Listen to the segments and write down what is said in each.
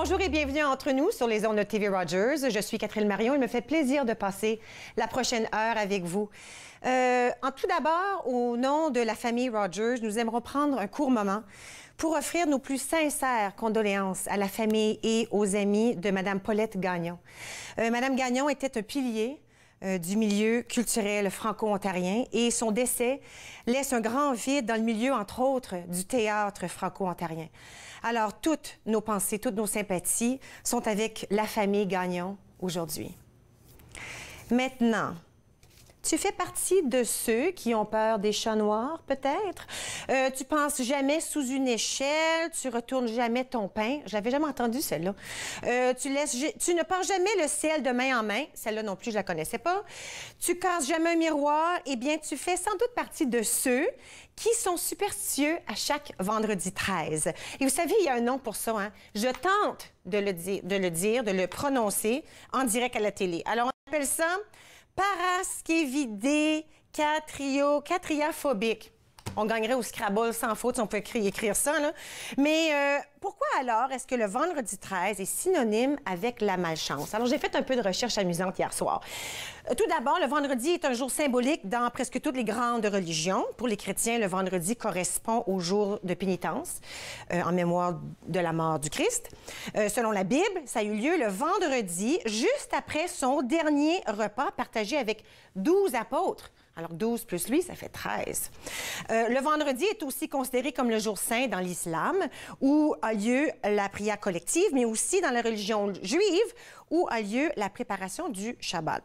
Bonjour et bienvenue entre nous sur les ondes de TV Rogers. Je suis Catherine Marion. Il me fait plaisir de passer la prochaine heure avec vous. Tout d'abord, au nom de la famille Rogers, nous aimerons prendre un court moment pour offrir nos plus sincères condoléances à la famille et aux amis de Mme Paulette Gagnon. Mme Gagnon était un pilier du milieu culturel franco-ontarien et son décès laisse un grand vide dans le milieu, entre autres, du théâtre franco-ontarien. Alors, toutes nos pensées, toutes nos sympathies sont avec la famille Gagnon aujourd'hui. Maintenant, tu fais partie de ceux qui ont peur des chats noirs, peut-être? Tu penses jamais sous une échelle, tu retournes jamais ton pain. J'avais jamais entendu celle-là. Tu ne penses jamais le ciel de main en main. Celle-là non plus, je la connaissais pas. Tu casses jamais un miroir. Eh bien, tu fais sans doute partie de ceux qui sont superstitieux à chaque vendredi 13. Et vous savez, il y a un nom pour ça, hein? Je tente de le prononcer en direct à la télé. Alors, on appelle ça catriaphobique. On gagnerait au Scrabble sans faute si on peut écrire ça, là. Mais pourquoi alors est-ce que le vendredi 13 est synonyme avec la malchance? Alors, j'ai fait un peu de recherche amusante hier soir. Tout d'abord, le vendredi est un jour symbolique dans presque toutes les grandes religions. Pour les chrétiens, le vendredi correspond au jour de pénitence en mémoire de la mort du Christ. Selon la Bible, ça a eu lieu le vendredi, juste après son dernier repas partagé avec 12 apôtres. Alors, 12 plus lui, ça fait 13. Le vendredi est aussi considéré comme le jour saint dans l'islam, où a lieu la prière collective, mais aussi dans la religion juive, où a lieu la préparation du Shabbat.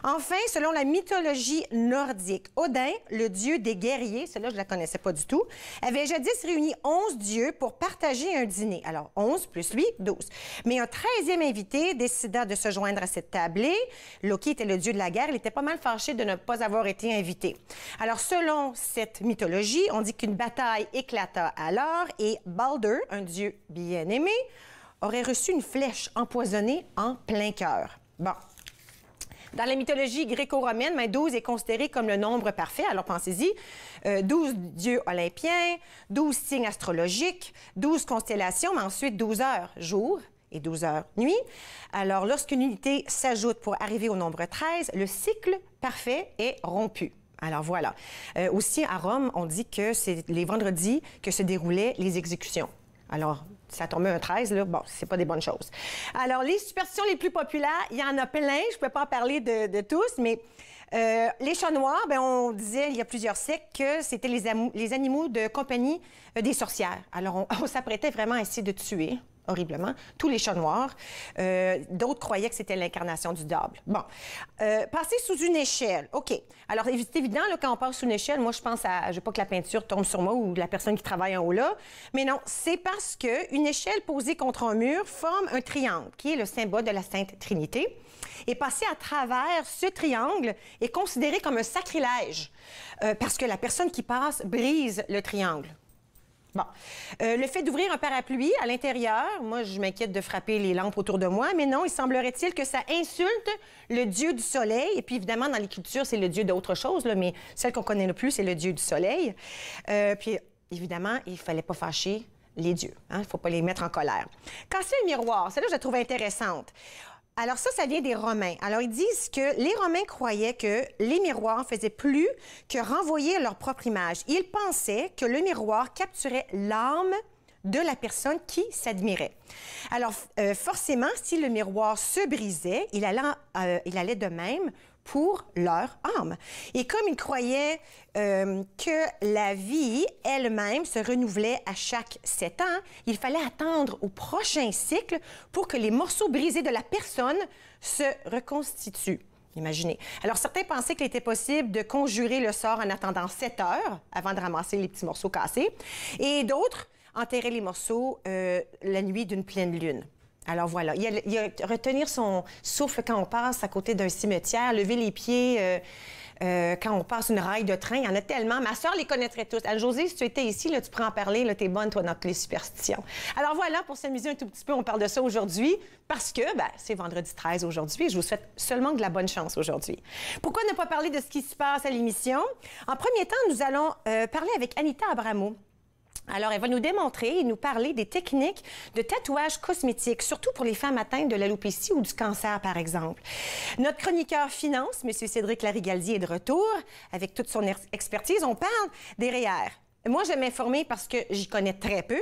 Enfin, selon la mythologie nordique, Odin, le dieu des guerriers, celle-là, je ne la connaissais pas du tout, avait jadis réuni 11 dieux pour partager un dîner. Alors, 11 plus lui, 12. Mais un 13e invité décida de se joindre à cette tablée. Loki était le dieu de la guerre. Il était pas mal fâché de ne pas avoir été invité. Alors, selon cette mythologie, on dit qu'une bataille éclata alors et Balder, un dieu bien-aimé, aurait reçu une flèche empoisonnée en plein cœur. Bon. Dans la mythologie gréco-romaine, 12 est considéré comme le nombre parfait. Alors, pensez-y. 12 dieux olympiens, 12 signes astrologiques, 12 constellations, mais ensuite 12 heures jour et 12 heures nuit. Alors, lorsqu'une unité s'ajoute pour arriver au nombre 13, le cycle parfait est rompu. Alors, voilà. Aussi, à Rome, on dit que c'est les vendredis que se déroulaient les exécutions. Alors, ça tombait un 13, là, bon, c'est pas des bonnes choses. Alors, les superstitions les plus populaires, il y en a plein, je ne peux pas en parler de tous, mais les chats noirs, bien, on disait il y a plusieurs siècles que c'était les animaux de compagnie des sorcières. Alors, on s'apprêtait vraiment à essayer de tuer, horriblement, tous les chats noirs. D'autres croyaient que c'était l'incarnation du diable. Bon, passer sous une échelle, OK. Alors, c'est évident, là, quand on passe sous une échelle, moi, je pense à, je veux pas que la peinture tombe sur moi ou la personne qui travaille en haut là, mais non, c'est parce qu'une échelle posée contre un mur forme un triangle, qui est le symbole de la Sainte Trinité. Et passer à travers ce triangle est considéré comme un sacrilège, parce que la personne qui passe brise le triangle. Bon. Le fait d'ouvrir un parapluie à l'intérieur, moi, je m'inquiète de frapper les lampes autour de moi, mais non, il semblerait-il que ça insulte le dieu du soleil. Et puis, évidemment, dans les cultures, c'est le dieu d'autre chose, là, mais celle qu'on connaît le plus, c'est le dieu du soleil. Puis, évidemment, il ne fallait pas fâcher les dieux. Hein? Il ne faut pas les mettre en colère. Casser un miroir, celle-là, je la trouve intéressante. Alors ça vient des Romains. Alors, ils disent que les Romains croyaient que les miroirs faisaient plus que renvoyer leur propre image. Ils pensaient que le miroir capturait l'âme de la personne qui s'admirait. Alors, forcément, si le miroir se brisait, il allait de même pour leur âme. Et comme ils croyaient que la vie elle-même se renouvelait à chaque 7 ans, il fallait attendre au prochain cycle pour que les morceaux brisés de la personne se reconstituent. Imaginez. Alors, certains pensaient qu'il était possible de conjurer le sort en attendant 7 heures avant de ramasser les petits morceaux cassés. Et d'autres enterraient les morceaux la nuit d'une pleine lune. Alors voilà, il y a retenir son souffle quand on passe à côté d'un cimetière, lever les pieds quand on passe une raille de train. Il y en a tellement. Ma soeur les connaîtrait tous. Anne-Josée, si tu étais ici, là, tu pourrais en parler. Là, t'es bonne, toi, dans toutes les superstitions. Alors voilà, pour s'amuser un tout petit peu, on parle de ça aujourd'hui parce que c'est vendredi 13 aujourd'hui. Je vous souhaite seulement de la bonne chance aujourd'hui. Pourquoi ne pas parler de ce qui se passe à l'émission? En premier temps, nous allons parler avec Anita Abramo. Alors, elle va nous démontrer et nous parler des techniques de tatouage cosmétique, surtout pour les femmes atteintes de l'alopécie ou du cancer, par exemple. Notre chroniqueur finance, M. Cédric Larigaldi, est de retour avec toute son expertise. On parle des REER. Moi, je vais m'informer parce que j'y connais très peu.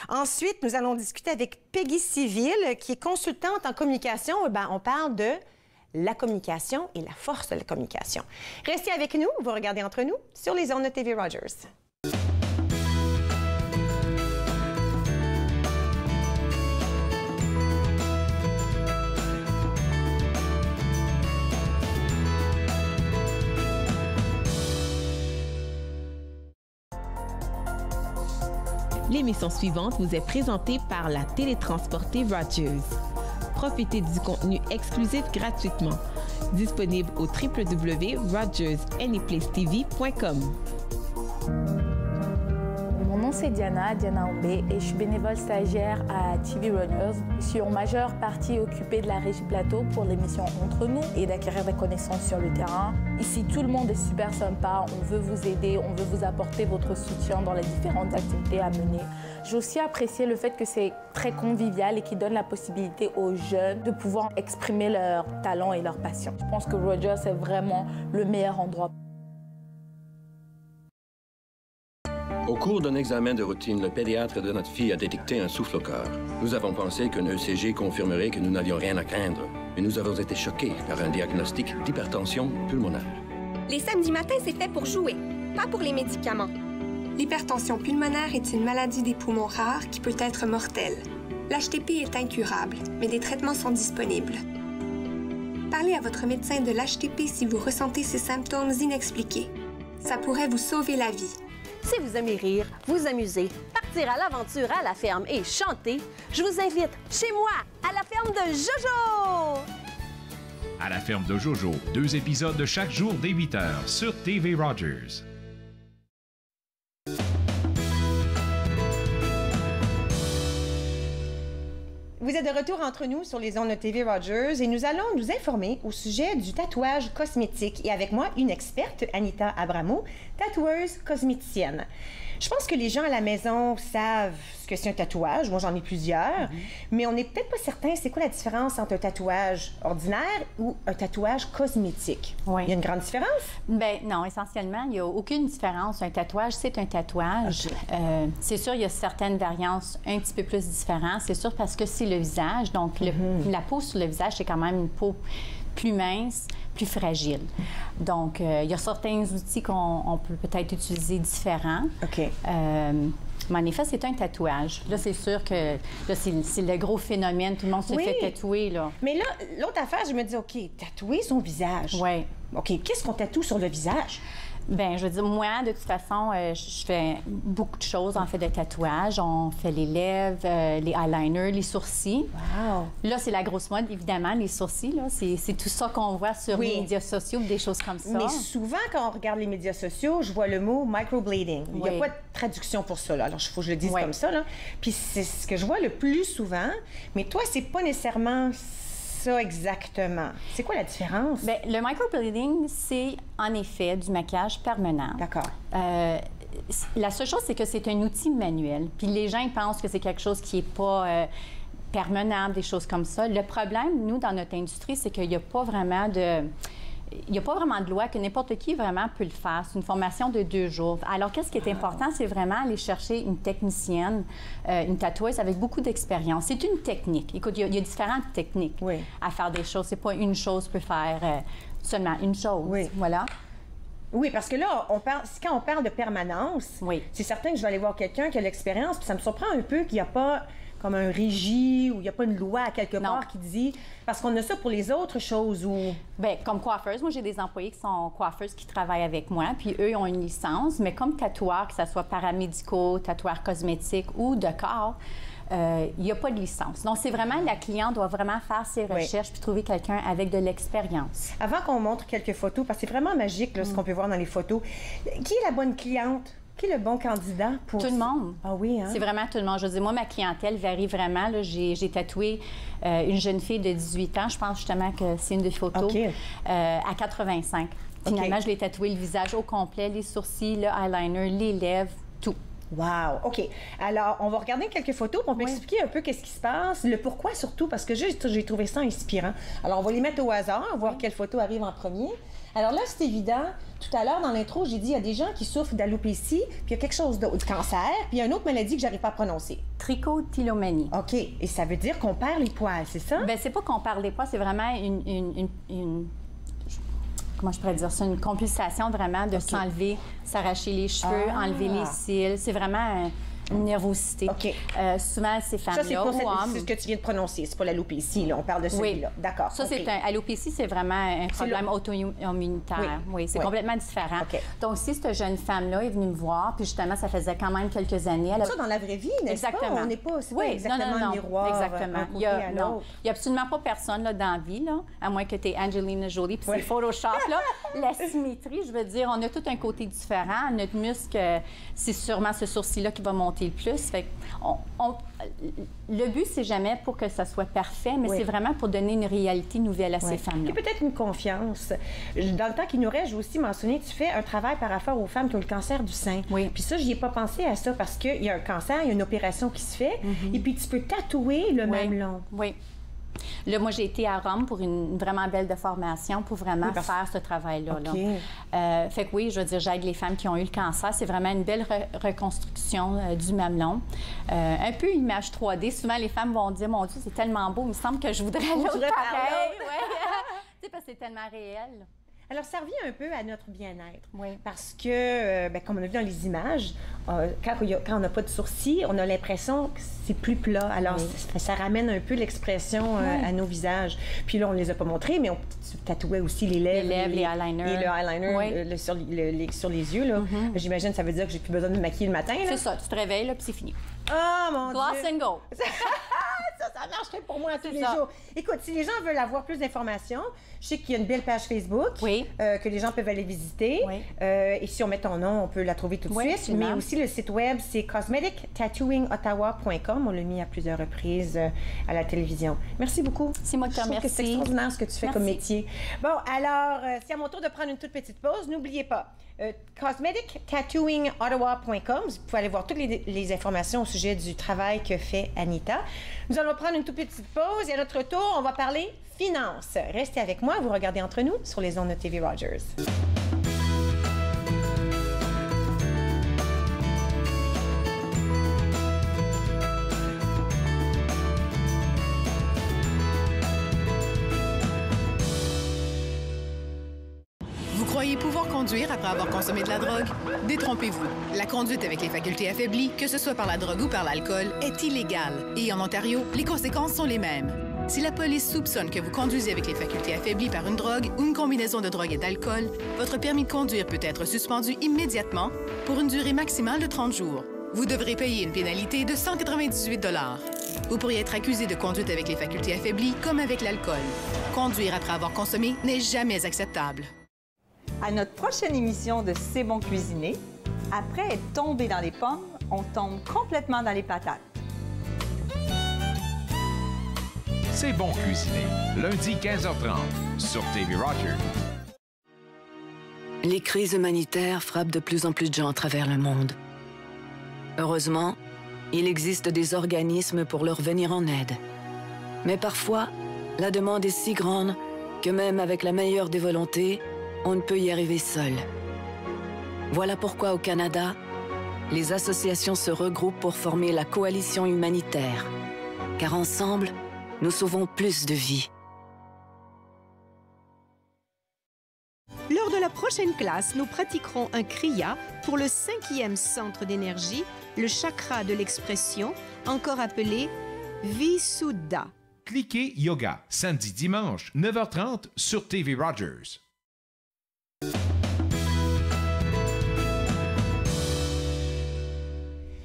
Ensuite, nous allons discuter avec Peggy Civil, qui est consultante en communication. On parle de la communication et la force de la communication. Restez avec nous, vous regardez Entre nous sur les ondes de TV Rogers. L'émission suivante vous est présentée par la télétransportée Rogers. Profitez du contenu exclusif gratuitement. Disponible au www.rogersanyplacetv.com. Mon nom c'est Diana Ombé et je suis bénévole stagiaire à TV Runners. Je suis en majeure partie occupée de la Régie Plateau pour l'émission Entre nous et d'acquérir des connaissances sur le terrain. Ici, tout le monde est super sympa, on veut vous aider, on veut vous apporter votre soutien dans les différentes activités à mener. J'ai aussi apprécié le fait que c'est très convivial et qui donne la possibilité aux jeunes de pouvoir exprimer leurs talents et leurs passions. Je pense que Rogers est vraiment le meilleur endroit. Au cours d'un examen de routine, le pédiatre de notre fille a détecté un souffle au cœur. Nous avons pensé qu'un ECG confirmerait que nous n'avions rien à craindre, mais nous avons été choqués par un diagnostic d'hypertension pulmonaire. Les samedis matins, c'est fait pour jouer, pas pour les médicaments. L'hypertension pulmonaire est une maladie des poumons rares qui peut être mortelle. L'HTP est incurable, mais des traitements sont disponibles. Parlez à votre médecin de l'HTP si vous ressentez ces symptômes inexpliqués. Ça pourrait vous sauver la vie. Si vous aimez rire, vous amuser, partir à l'aventure à la ferme et chanter, je vous invite chez moi, à la ferme de Jojo! À la ferme de Jojo, 2 épisodes de chaque jour dès 8h sur TV Rogers. Vous êtes de retour entre nous sur les ondes de TV Rogers et nous allons nous informer au sujet du tatouage cosmétique. Et avec moi, une experte, Anita Abramo, tatoueuse cosméticienne. Je pense que les gens à la maison savent ce que c'est un tatouage. Moi, j'en ai plusieurs. Mais on n'est peut-être pas certain c'est quoi la différence entre un tatouage ordinaire ou un tatouage cosmétique. Oui. Il y a une grande différence? Bien, non, essentiellement, il n'y a aucune différence. Un tatouage, c'est un tatouage. Okay. C'est sûr, il y a certaines variances un petit peu plus différentes. C'est sûr parce que c'est le visage. Donc, la peau sur le visage, c'est quand même une peau plus mince, plus fragile. Donc, il y a certains outils qu'on peut peut-être utiliser différents. OK. Mais en effet, c'est un tatouage. Là, c'est sûr que là, c'est le gros phénomène. Tout le monde se fait tatouer, là. Mais là, l'autre affaire, je me dis, OK, tatouer son visage. Oui. OK, qu'est-ce qu'on tatoue sur le visage? Bien, je veux dire, moi, de toute façon, je fais beaucoup de choses en fait de tatouage. On fait les lèvres, les eyeliners, les sourcils. Wow! Là, c'est la grosse mode, évidemment, les sourcils. Là, c'est tout ça qu'on voit sur les médias sociaux, des choses comme ça. Mais souvent, quand on regarde les médias sociaux, je vois le mot microblading. Il n'y a pas de traduction pour ça, là. Alors, il faut que je le dise comme ça, là. Puis c'est ce que je vois le plus souvent. Mais toi, c'est pas nécessairement ça exactement. C'est quoi la différence? Bien, le microblading, c'est en effet du maquillage permanent. D'accord. La seule chose, c'est que c'est un outil manuel. Puis les gens, ils pensent que c'est quelque chose qui n'est pas permanent, des choses comme ça. Le problème, nous, dans notre industrie, c'est qu'il n'y a pas vraiment de... Il n'y a pas vraiment de loi que n'importe qui vraiment peut le faire. C'est une formation de 2 jours. Alors, qu'est-ce qui est important? C'est vraiment aller chercher une technicienne, une tatoueuse avec beaucoup d'expérience. C'est une technique. Écoute, il y a différentes techniques à faire des choses. C'est pas une chose peut faire seulement une chose. Oui. Voilà. Oui, parce que là, quand on parle de permanence, c'est certain que je vais aller voir quelqu'un qui a l'expérience, puis ça me surprend un peu qu'il n'y a pas comme un régie ou il n'y a pas une loi à quelque part qui dit... Parce qu'on a ça pour les autres choses ou... Bien, comme coiffeuse, moi, j'ai des employés qui sont coiffeuses qui travaillent avec moi, puis eux, ils ont une licence, mais comme tatoueur, que ce soit paramédicaux, tatoueur cosmétique ou de corps, il n'y a pas de licence. Donc, c'est vraiment, la cliente doit vraiment faire ses recherches puis trouver quelqu'un avec de l'expérience. Avant qu'on montre quelques photos, parce que c'est vraiment magique, là, ce qu'on peut voir dans les photos, qui est la bonne cliente? Qui est le bon candidat pour... Tout le monde. Ah oui, hein? C'est vraiment tout le monde. Je veux dire, moi, ma clientèle varie vraiment. J'ai tatoué une jeune fille de 18 ans. Je pense justement que c'est une des photos. À 85. Finalement, je l'ai tatoué le visage au complet, les sourcils, le eyeliner, les lèvres, tout. Wow! OK. Alors, on va regarder quelques photos pour m'expliquer un peu qu'est-ce qui se passe, le pourquoi surtout, parce que j'ai trouvé ça inspirant. Alors, on va les mettre au hasard, voir quelle photo arrive en premier. Alors là, c'est évident. Tout à l'heure, dans l'intro, j'ai dit il y a des gens qui souffrent d'alopécie, puis il y a quelque chose d'autre, de cancer, puis il y a une autre maladie que j'arrive pas à prononcer. Trichotillomanie. OK. Et ça veut dire qu'on perd les poils, c'est ça? Bien, c'est pas qu'on perd les poils, c'est vraiment comment je pourrais dire ça, une compulsation vraiment de s'enlever, s'arracher les cheveux, enlever les cils. C'est vraiment une nervosité. OK. Souvent, ces femmes-là c'est ce que tu viens de prononcer, c'est pas l'alopécie, là. On parle de celui-là. D'accord. Ça, c'est l'alopécie, c'est vraiment un problème auto-immunitaire. Oui, c'est complètement différent. OK. Donc, si cette jeune femme-là est venue me voir, puis justement, ça faisait quand même quelques années. Ça, dans la vraie vie, n'est-ce pas? Exactement. On n'est pas, c'est pas exactement un miroir. Exactement. Il n'y a absolument pas personne là, dans la vie, là, à moins que tu aies Angelina Jolie, puis c'est Photoshop, là. La symétrie, je veux dire, on a tout un côté différent. Notre muscle, c'est sûrement ce sourcil-là qui va monter le plus. Fait le but, c'est jamais pour que ça soit parfait, mais c'est vraiment pour donner une réalité nouvelle à ces femmes-là. Et peut-être une confiance. Dans le temps qui nous reste, je vais aussi mentionner, tu fais un travail par rapport aux femmes qui ont le cancer du sein. Oui. Puis ça, j'y ai pas pensé à ça parce qu'il y a un cancer, il y a une opération qui se fait, et puis tu peux tatouer le mamelon. Oui. Là, moi, j'ai été à Rome pour une vraiment belle de formation pour vraiment faire ce travail-là. Okay. Fait que oui, je veux dire, j'aide les femmes qui ont eu le cancer. C'est vraiment une belle reconstruction du mamelon. Un peu image 3D. Souvent, les femmes vont dire, mon Dieu, c'est tellement beau, il me semble que je voudrais l'autre pareil. Tu sais, parce que c'est tellement réel. Alors, ça revient un peu à notre bien-être. Oui. Parce que, comme on a vu dans les images, quand on n'a pas de sourcils, on a l'impression que c'est plus plat. Alors, ça ramène un peu l'expression à nos visages. Puis là, on ne les a pas montrés, mais on tatouait aussi les lèvres. Les eyeliners. Et le eyeliner sur les yeux. Là. J'imagine ça veut dire que j'ai plus besoin de me maquiller le matin. C'est ça. Tu te réveilles, là, puis c'est fini. Oh, mon Gloss Dieu! and go! Ça marcherait pour moi tous les jours. Écoute, si les gens veulent avoir plus d'informations, je sais qu'il y a une belle page Facebook que les gens peuvent aller visiter. Oui. Et si on met ton nom, on peut la trouver tout de suite. Absolument. Mais aussi, le site web, c'est cosmetictattooingottawa.com. On l'a mis à plusieurs reprises à la télévision. Merci beaucoup. C'est moi qui te remercie. C'est extraordinaire ce que tu fais comme métier. Bon, alors, c'est à mon tour de prendre une toute petite pause. N'oubliez pas, cosmetictattooingottawa.com. Vous pouvez aller voir toutes les informations au sujet du travail que fait Anita. Nous allons prendre une toute petite pause et à notre tour, on va parler finances. Restez avec moi, vous regardez Entre nous sur les ondes de TV Rogers. Vous croyez pouvoir conduire après avoir consommé de la drogue? Détrompez-vous. La conduite avec les facultés affaiblies, que ce soit par la drogue ou par l'alcool, est illégale. Et en Ontario, les conséquences sont les mêmes. Si la police soupçonne que vous conduisez avec les facultés affaiblies par une drogue ou une combinaison de drogue et d'alcool, votre permis de conduire peut être suspendu immédiatement pour une durée maximale de 30 jours. Vous devrez payer une pénalité de 198 $. Vous pourriez être accusé de conduite avec les facultés affaiblies comme avec l'alcool. Conduire après avoir consommé n'est jamais acceptable. À notre prochaine émission de C'est bon cuisiner, après être tombé dans les pommes, on tombe complètement dans les patates. C'est bon cuisiner, lundi 15h30 sur TV Rogers. Les crises humanitaires frappent de plus en plus de gens à travers le monde. Heureusement, il existe des organismes pour leur venir en aide. Mais parfois, la demande est si grande que même avec la meilleure des volontés, on ne peut y arriver seul. Voilà pourquoi au Canada, les associations se regroupent pour former la coalition humanitaire. Car ensemble, nous sauvons plus de vies. Lors de la prochaine classe, nous pratiquerons un kriya pour le 5e centre d'énergie, le chakra de l'expression, encore appelé Visuddha. Cliquez Yoga, samedi-dimanche, 9h30 sur TV Rogers.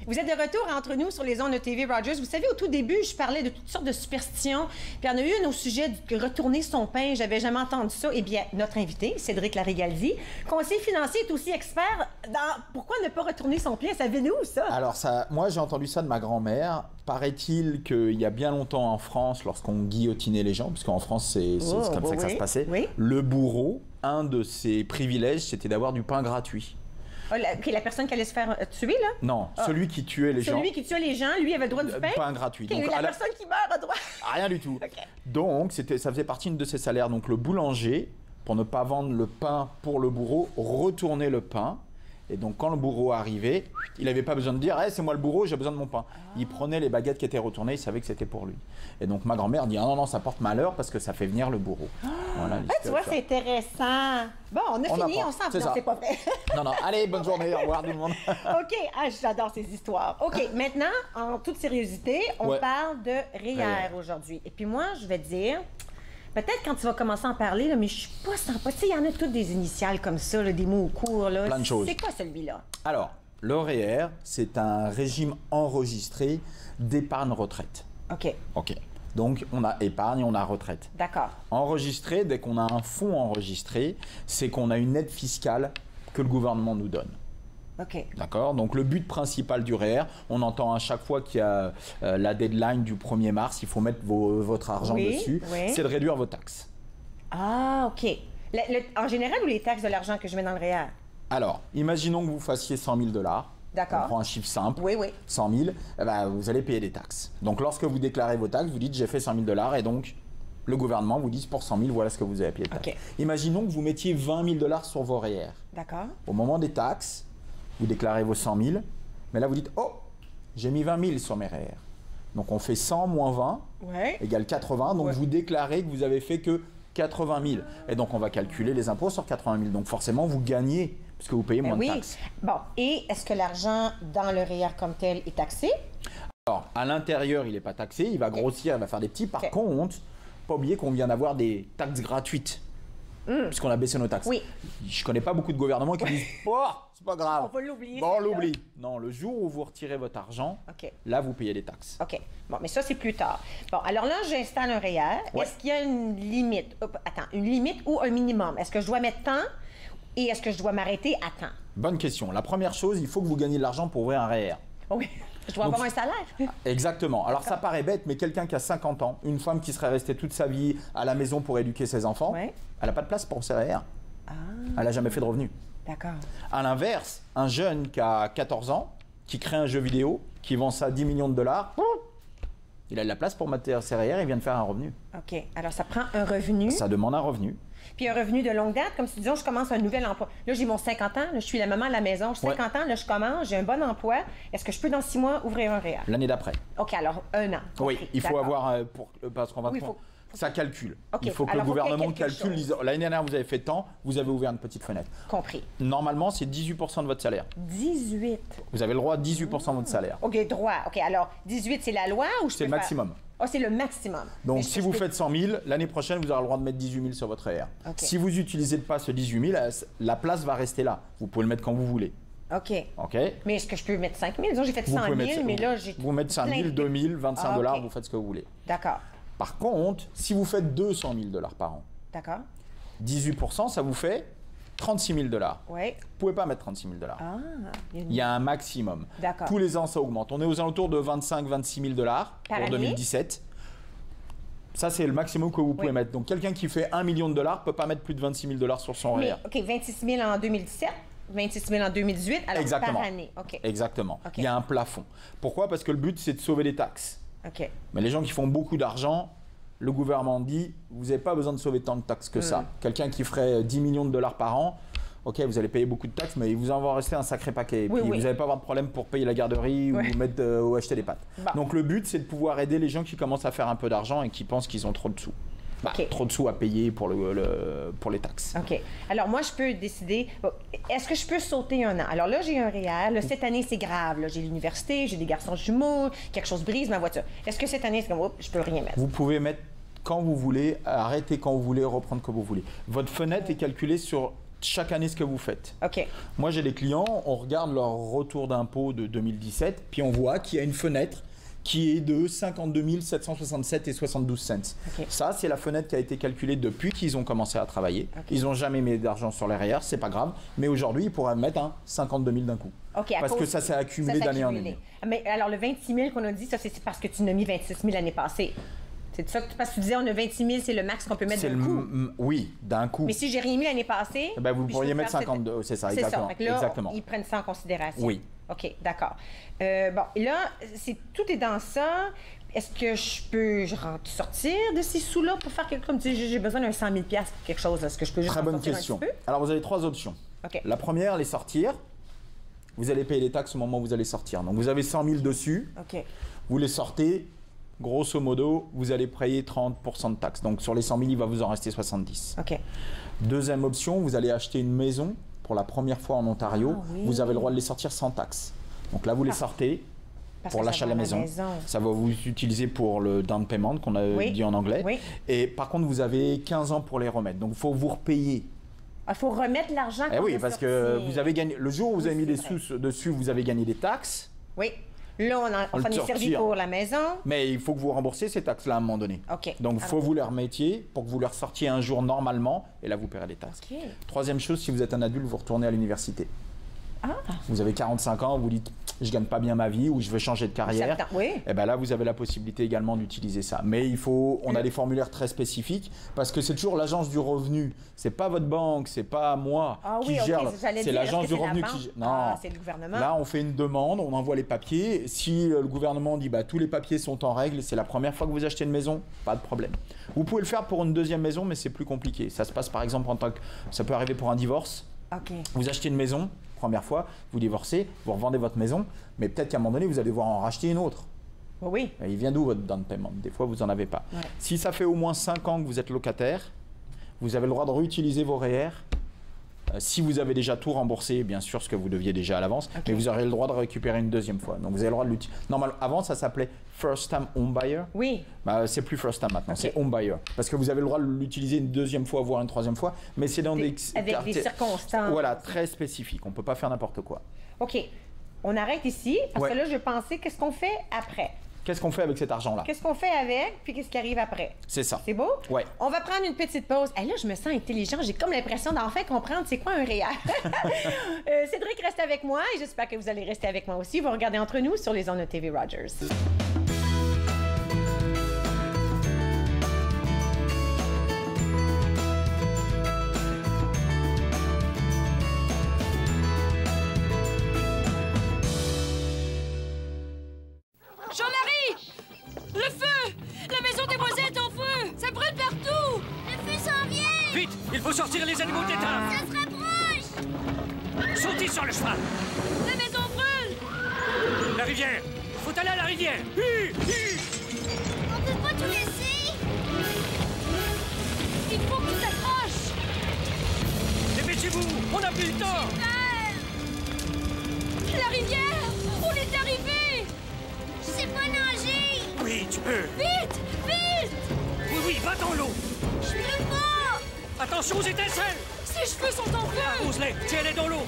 Vous êtes de retour entre nous sur les ondes de TV Rogers. Vous savez, au tout début, je parlais de toutes sortes de superstitions. Puis il y en a eu une au sujet de retourner son pain. J'avais jamais entendu ça. Eh bien, notre invité, Cédric Larigaldi, conseiller financier, est aussi expert dans pourquoi ne pas retourner son pain. Ça vient d'où, ça? Alors, moi, j'ai entendu ça de ma grand-mère. Paraît-il qu'il y a bien longtemps en France, lorsqu'on guillotinait les gens, puisqu'en France, c'est comme ça que ça se passait, le bourreau, un de ses privilèges, c'était d'avoir du pain gratuit. La personne qui allait se faire tuer, là? Non, celui qui tuait les gens. Celui qui tuait les gens, lui, avait le droit du pain? Pain gratuit. Donc, la personne qui meurt a droit? Rien du tout. Okay. Donc, ça faisait partie de ses salaires. Donc, le boulanger, pour ne pas vendre le pain pour le bourreau, retournait le pain. Et donc, quand le bourreau arrivait, il n'avait pas besoin de dire hey, « c'est moi le bourreau, j'ai besoin de mon pain ». Il prenait les baguettes qui étaient retournées, il savait que c'était pour lui. Et donc, ma grand-mère dit « Ah non, non, ça porte malheur parce que ça fait venir le bourreau ». Voilà, tu vois, c'est intéressant. Bon, on a fini, on s'en va. C'est pas vrai. Non, non, allez, bonne journée, au revoir tout le monde. OK, j'adore ces histoires. OK, maintenant, en toute sérieuseté, on parle de REER aujourd'hui. Et puis moi, je vais te dire... Peut-être quand tu vas commencer à en parler, là, mais je suis pas sans pas. Tu sais, il y en a toutes des initiales comme ça, là, des mots courts. Là. Plein de choses. C'est quoi celui-là? Alors, le REER, c'est un régime enregistré d'épargne retraite. OK. OK. Donc, on a épargne et on a retraite. D'accord. Enregistré, dès qu'on a un fonds enregistré, c'est qu'on a une aide fiscale que le gouvernement nous donne. OK. D'accord. Donc, le but principal du REER, on entend à chaque fois qu'il y a la deadline du 1er mars, il faut mettre votre argent dessus, c'est de réduire vos taxes. Ah, OK. En général, ou les taxes de l'argent que je mets dans le REER? Alors, imaginons que vous fassiez 100 000 $. D'accord. On prend un chiffre simple. Oui, oui. 100 000, eh ben, vous allez payer des taxes. Donc, lorsque vous déclarez vos taxes, vous dites j'ai fait 100 000 $ et donc le gouvernement vous dit pour 100 000, voilà ce que vous avez payé de taxes. Okay. Imaginons que vous mettiez 20 000 $ sur vos REER. D'accord. Au moment des taxes, vous déclarez vos 100 000, mais là vous dites oh, j'ai mis 20 000 sur mes REER. Donc on fait 100 moins 20 égale 80. Donc vous déclarez que vous avez fait que 80 000. Et donc on va calculer les impôts sur 80 000. Donc forcément vous gagnez puisque vous payez moins de taxes. Bon, et est-ce que l'argent dans le REER comme tel est taxé? Alors à l'intérieur il n'est pas taxé, il va grossir, il va faire des petits. Par contre, pas oublier qu'on vient d'avoir des taxes gratuites. Puisqu'on a baissé nos taxes. Oui. Je connais pas beaucoup de gouvernements qui disent « Oh, c'est pas grave. On va l'oublier. » Bon, on l'oublie. Non, le jour où vous retirez votre argent, là, vous payez des taxes. OK. Bon, mais ça, c'est plus tard. Bon, alors là, j'installe un REER. Est-ce qu'il y a une limite? Une limite ou un minimum? Est-ce que je dois mettre tant et est-ce que je dois m'arrêter à temps? Bonne question. La première chose, il faut que vous gagnez de l'argent pour ouvrir un REER. Oui. Je dois avoir un salaire. Exactement. Alors, ça paraît bête, mais quelqu'un qui a 50 ans, une femme qui serait restée toute sa vie à la maison pour éduquer ses enfants, elle n'a pas de place pour ses REER. Elle n'a jamais fait de revenus. D'accord. À l'inverse, un jeune qui a 14 ans, qui crée un jeu vidéo, qui vend ça à 10 millions de $, il a de la place pour mettre ses REER, il vient de faire un revenu. OK. Alors, ça prend un revenu. Ça demande un revenu. Puis un revenu de longue date, comme si, disons, je commence un nouvel emploi. Là, j'ai mon 50 ans, là, je suis la maman à la maison. J'ai 50 ans, là, je commence, j'ai un bon emploi. Est-ce que je peux, dans 6 mois, ouvrir un REER? L'année d'après. OK, alors 1 an. Oui, il faut avoir, parce qu'on va ça calcule. Il faut que le gouvernement calcule. L'année dernière, vous avez fait tant, vous avez ouvert une petite fenêtre. Compris. Normalement, c'est 18% de votre salaire. 18? Vous avez le droit à 18% de votre salaire. OK, droit. OK, alors 18, c'est la loi ou je C'est le maximum. Oh, c'est le maximum. Donc, si vous faites 100 000, l'année prochaine, vous aurez le droit de mettre 18 000 sur votre REER. Si vous n'utilisez pas ce 18 000, la place va rester là. Vous pouvez le mettre quand vous voulez. OK. OK. Mais est-ce que je peux mettre 5 000? Disons, j'ai fait 100 000, mais là, j'ai... Vous mettez 5 000, 2 000, 25 $, vous faites ce que vous voulez. D'accord. Par contre, si vous faites 200 000 $ par an, 18%, ça vous fait 36 000 $. Oui. Vous ne pouvez pas mettre 36 000 $. Ah, il y a un maximum. D'accord. Tous les ans, ça augmente. On est aux alentours de 25 000 $, 26 000 $ pour 2017. Ça, c'est le maximum que vous pouvez mettre. Donc, quelqu'un qui fait 1 million de $, ne peut pas mettre plus de 26 000 $ sur son REER. OK, 26 000 en 2017, 26 000 en 2018, alors Exactement. par année. OK. Exactement. Il y a un plafond. Pourquoi? Parce que le but, c'est de sauver les taxes. OK. Mais les gens qui font beaucoup d'argent, le gouvernement dit, vous n'avez pas besoin de sauver tant de taxes que ça. Quelqu'un qui ferait 10 millions de $ par an, OK, vous allez payer beaucoup de taxes, mais il vous en va rester un sacré paquet. Et puis, vous n'allez pas avoir de problème pour payer la garderie ou ou acheter des pâtes. Donc, le but, c'est de pouvoir aider les gens qui commencent à faire un peu d'argent et qui pensent qu'ils ont trop de sous. Trop de sous à payer pour les taxes. OK. Alors, moi, je peux décider... Est-ce que je peux sauter 1 an? Alors là, j'ai un REER. Là, cette année, c'est grave. J'ai l'université, j'ai des garçons jumeaux, quelque chose brise ma voiture. Est-ce que cette année, c'est comme, oups, je peux rien mettre? Vous pouvez mettre quand vous voulez, arrêter quand vous voulez, reprendre quand vous voulez. Votre fenêtre est calculée sur chaque année ce que vous faites. OK. Moi, j'ai des clients, on regarde leur retour d'impôt de 2017, puis on voit qu'il y a une fenêtre qui est de 52 767 et 72 cents. Ça, c'est la fenêtre qui a été calculée depuis qu'ils ont commencé à travailler. Ils n'ont jamais mis d'argent sur les REER, c'est pas grave. Mais aujourd'hui, ils pourraient mettre 52 000 d'un coup. Parce que ça s'est accumulé d'année en année. Mais alors, le 26 000 qu'on a dit, ça, c'est parce que tu n'as mis 26 000 l'année passée. C'est ça que parce que tu disais, on a 26 000, c'est le max qu'on peut mettre d'un coup. Oui, d'un coup. Mais si j'ai rien mis l'année passée... Ben, vous pourriez mettre 52, c'est ça, exactement. C'est ça, là, exactement. Ils prennent ça en considération. Oui. OK, d'accord. Bon, et là, tout est dans ça. Est-ce que je peux sortir de ces sous-là pour faire quelque chose? Comme tu dis, j'ai besoin d'un 100 000 pour quelque chose. Est-ce que je peux juste Très bonne question. Alors, vous avez 3 options. OK. La première, les sortir. Vous allez payer les taxes au moment où vous allez sortir. Donc, vous avez 100 000 dessus. OK. Vous les sortez. Grosso modo, vous allez payer 30% de taxes. Donc, sur les 100 000, il va vous en rester 70. OK. Deuxième option, vous allez acheter une maison pour la première fois en Ontario. Ah, oui. Vous avez le droit de les sortir sans taxes. Donc là, vous les sortez pour l'achat de la maison. Ça va vous utiliser pour le down payment qu'on a dit en anglais. Oui. Et par contre, vous avez 15 ans pour les remettre. Donc, il faut vous repayer. Il faut remettre l'argent. Oui, parce que vous avez gagné. Le jour où vous avez mis les sous dessus, vous avez gagné des taxes. Oui. Là, on est servi pour la maison. Mais il faut que vous remboursiez ces taxes-là à un moment donné. OK. Donc, il faut que vous les remettiez pour que vous les ressortiez un jour normalement. Et là, vous paierez les taxes. OK. Troisième chose, si vous êtes un adulte, vous retournez à l'université. Ah. Vous avez 45 ans, vous dites je gagne pas bien ma vie ou je veux changer de carrière. Oui. Et bien là, vous avez la possibilité également d'utiliser ça. Mais on a des formulaires très spécifiques parce que c'est toujours l'agence du revenu. C'est pas votre banque, c'est pas moi qui gère. C'est l'agence du revenu qui gère. Non, c'est le gouvernement. Là, on fait une demande, on envoie les papiers. Si le gouvernement dit tous les papiers sont en règle, c'est la première fois que vous achetez une maison, pas de problème. Vous pouvez le faire pour une deuxième maison, mais c'est plus compliqué. Ça se passe par exemple ça peut arriver pour un divorce. OK. Vous achetez une maison, première fois, vous divorcez, vous revendez votre maison, mais peut-être qu'à un moment donné, vous allez devoir en racheter une autre. Oui. Et il vient d'où votre down payment? Des fois, vous n'en avez pas. Ouais. Si ça fait au moins 5 ans que vous êtes locataire, vous avez le droit de réutiliser vos REER. Si vous avez déjà tout remboursé, bien sûr, ce que vous deviez déjà à l'avance, mais vous aurez le droit de récupérer une deuxième fois. Donc, vous avez le droit de l'utiliser. Normalement, avant, ça s'appelait First Time Home Buyer. Oui. C'est plus First Time maintenant, c'est Home Buyer. Parce que vous avez le droit de l'utiliser une deuxième fois, voire une troisième fois, mais c'est dans avec des circonstances. Voilà, très spécifiques. On ne peut pas faire n'importe quoi. OK. On arrête ici, parce que là, je pensais, qu'est-ce qu'on fait après? Qu'est-ce qu'on fait avec cet argent-là? Qu'est-ce qu'on fait avec, puis qu'est-ce qui arrive après? C'est ça. C'est beau? Oui. On va prendre une petite pause. Et là, je me sens intelligent. J'ai comme l'impression d'enfin comprendre c'est quoi un REER. Cédric reste avec moi et j'espère que vous allez rester avec moi aussi. Vous regardez Entre nous sur les ondes de TV Rogers. Jean-Marie! Le feu! La maison des voisins est en feu! Ça brûle partout! Le feu s'en vient! Vite! Il faut sortir les animaux d'état! Ça se rapproche! Sautez sur le cheval! La maison brûle! La rivière! Faut aller à la rivière! On peut pas tout laisser! Il faut que tu t'accroches! Dépêchez-vous! On n'a plus le temps! La rivière! On est arrivé! Je sais pas nager! Oui, tu peux! Vite! Vite! Oui, va dans l'eau! Je peux pas! Attention aux étincelles! Ses cheveux sont en feu! Arrose-les! Tiens-les dans l'eau!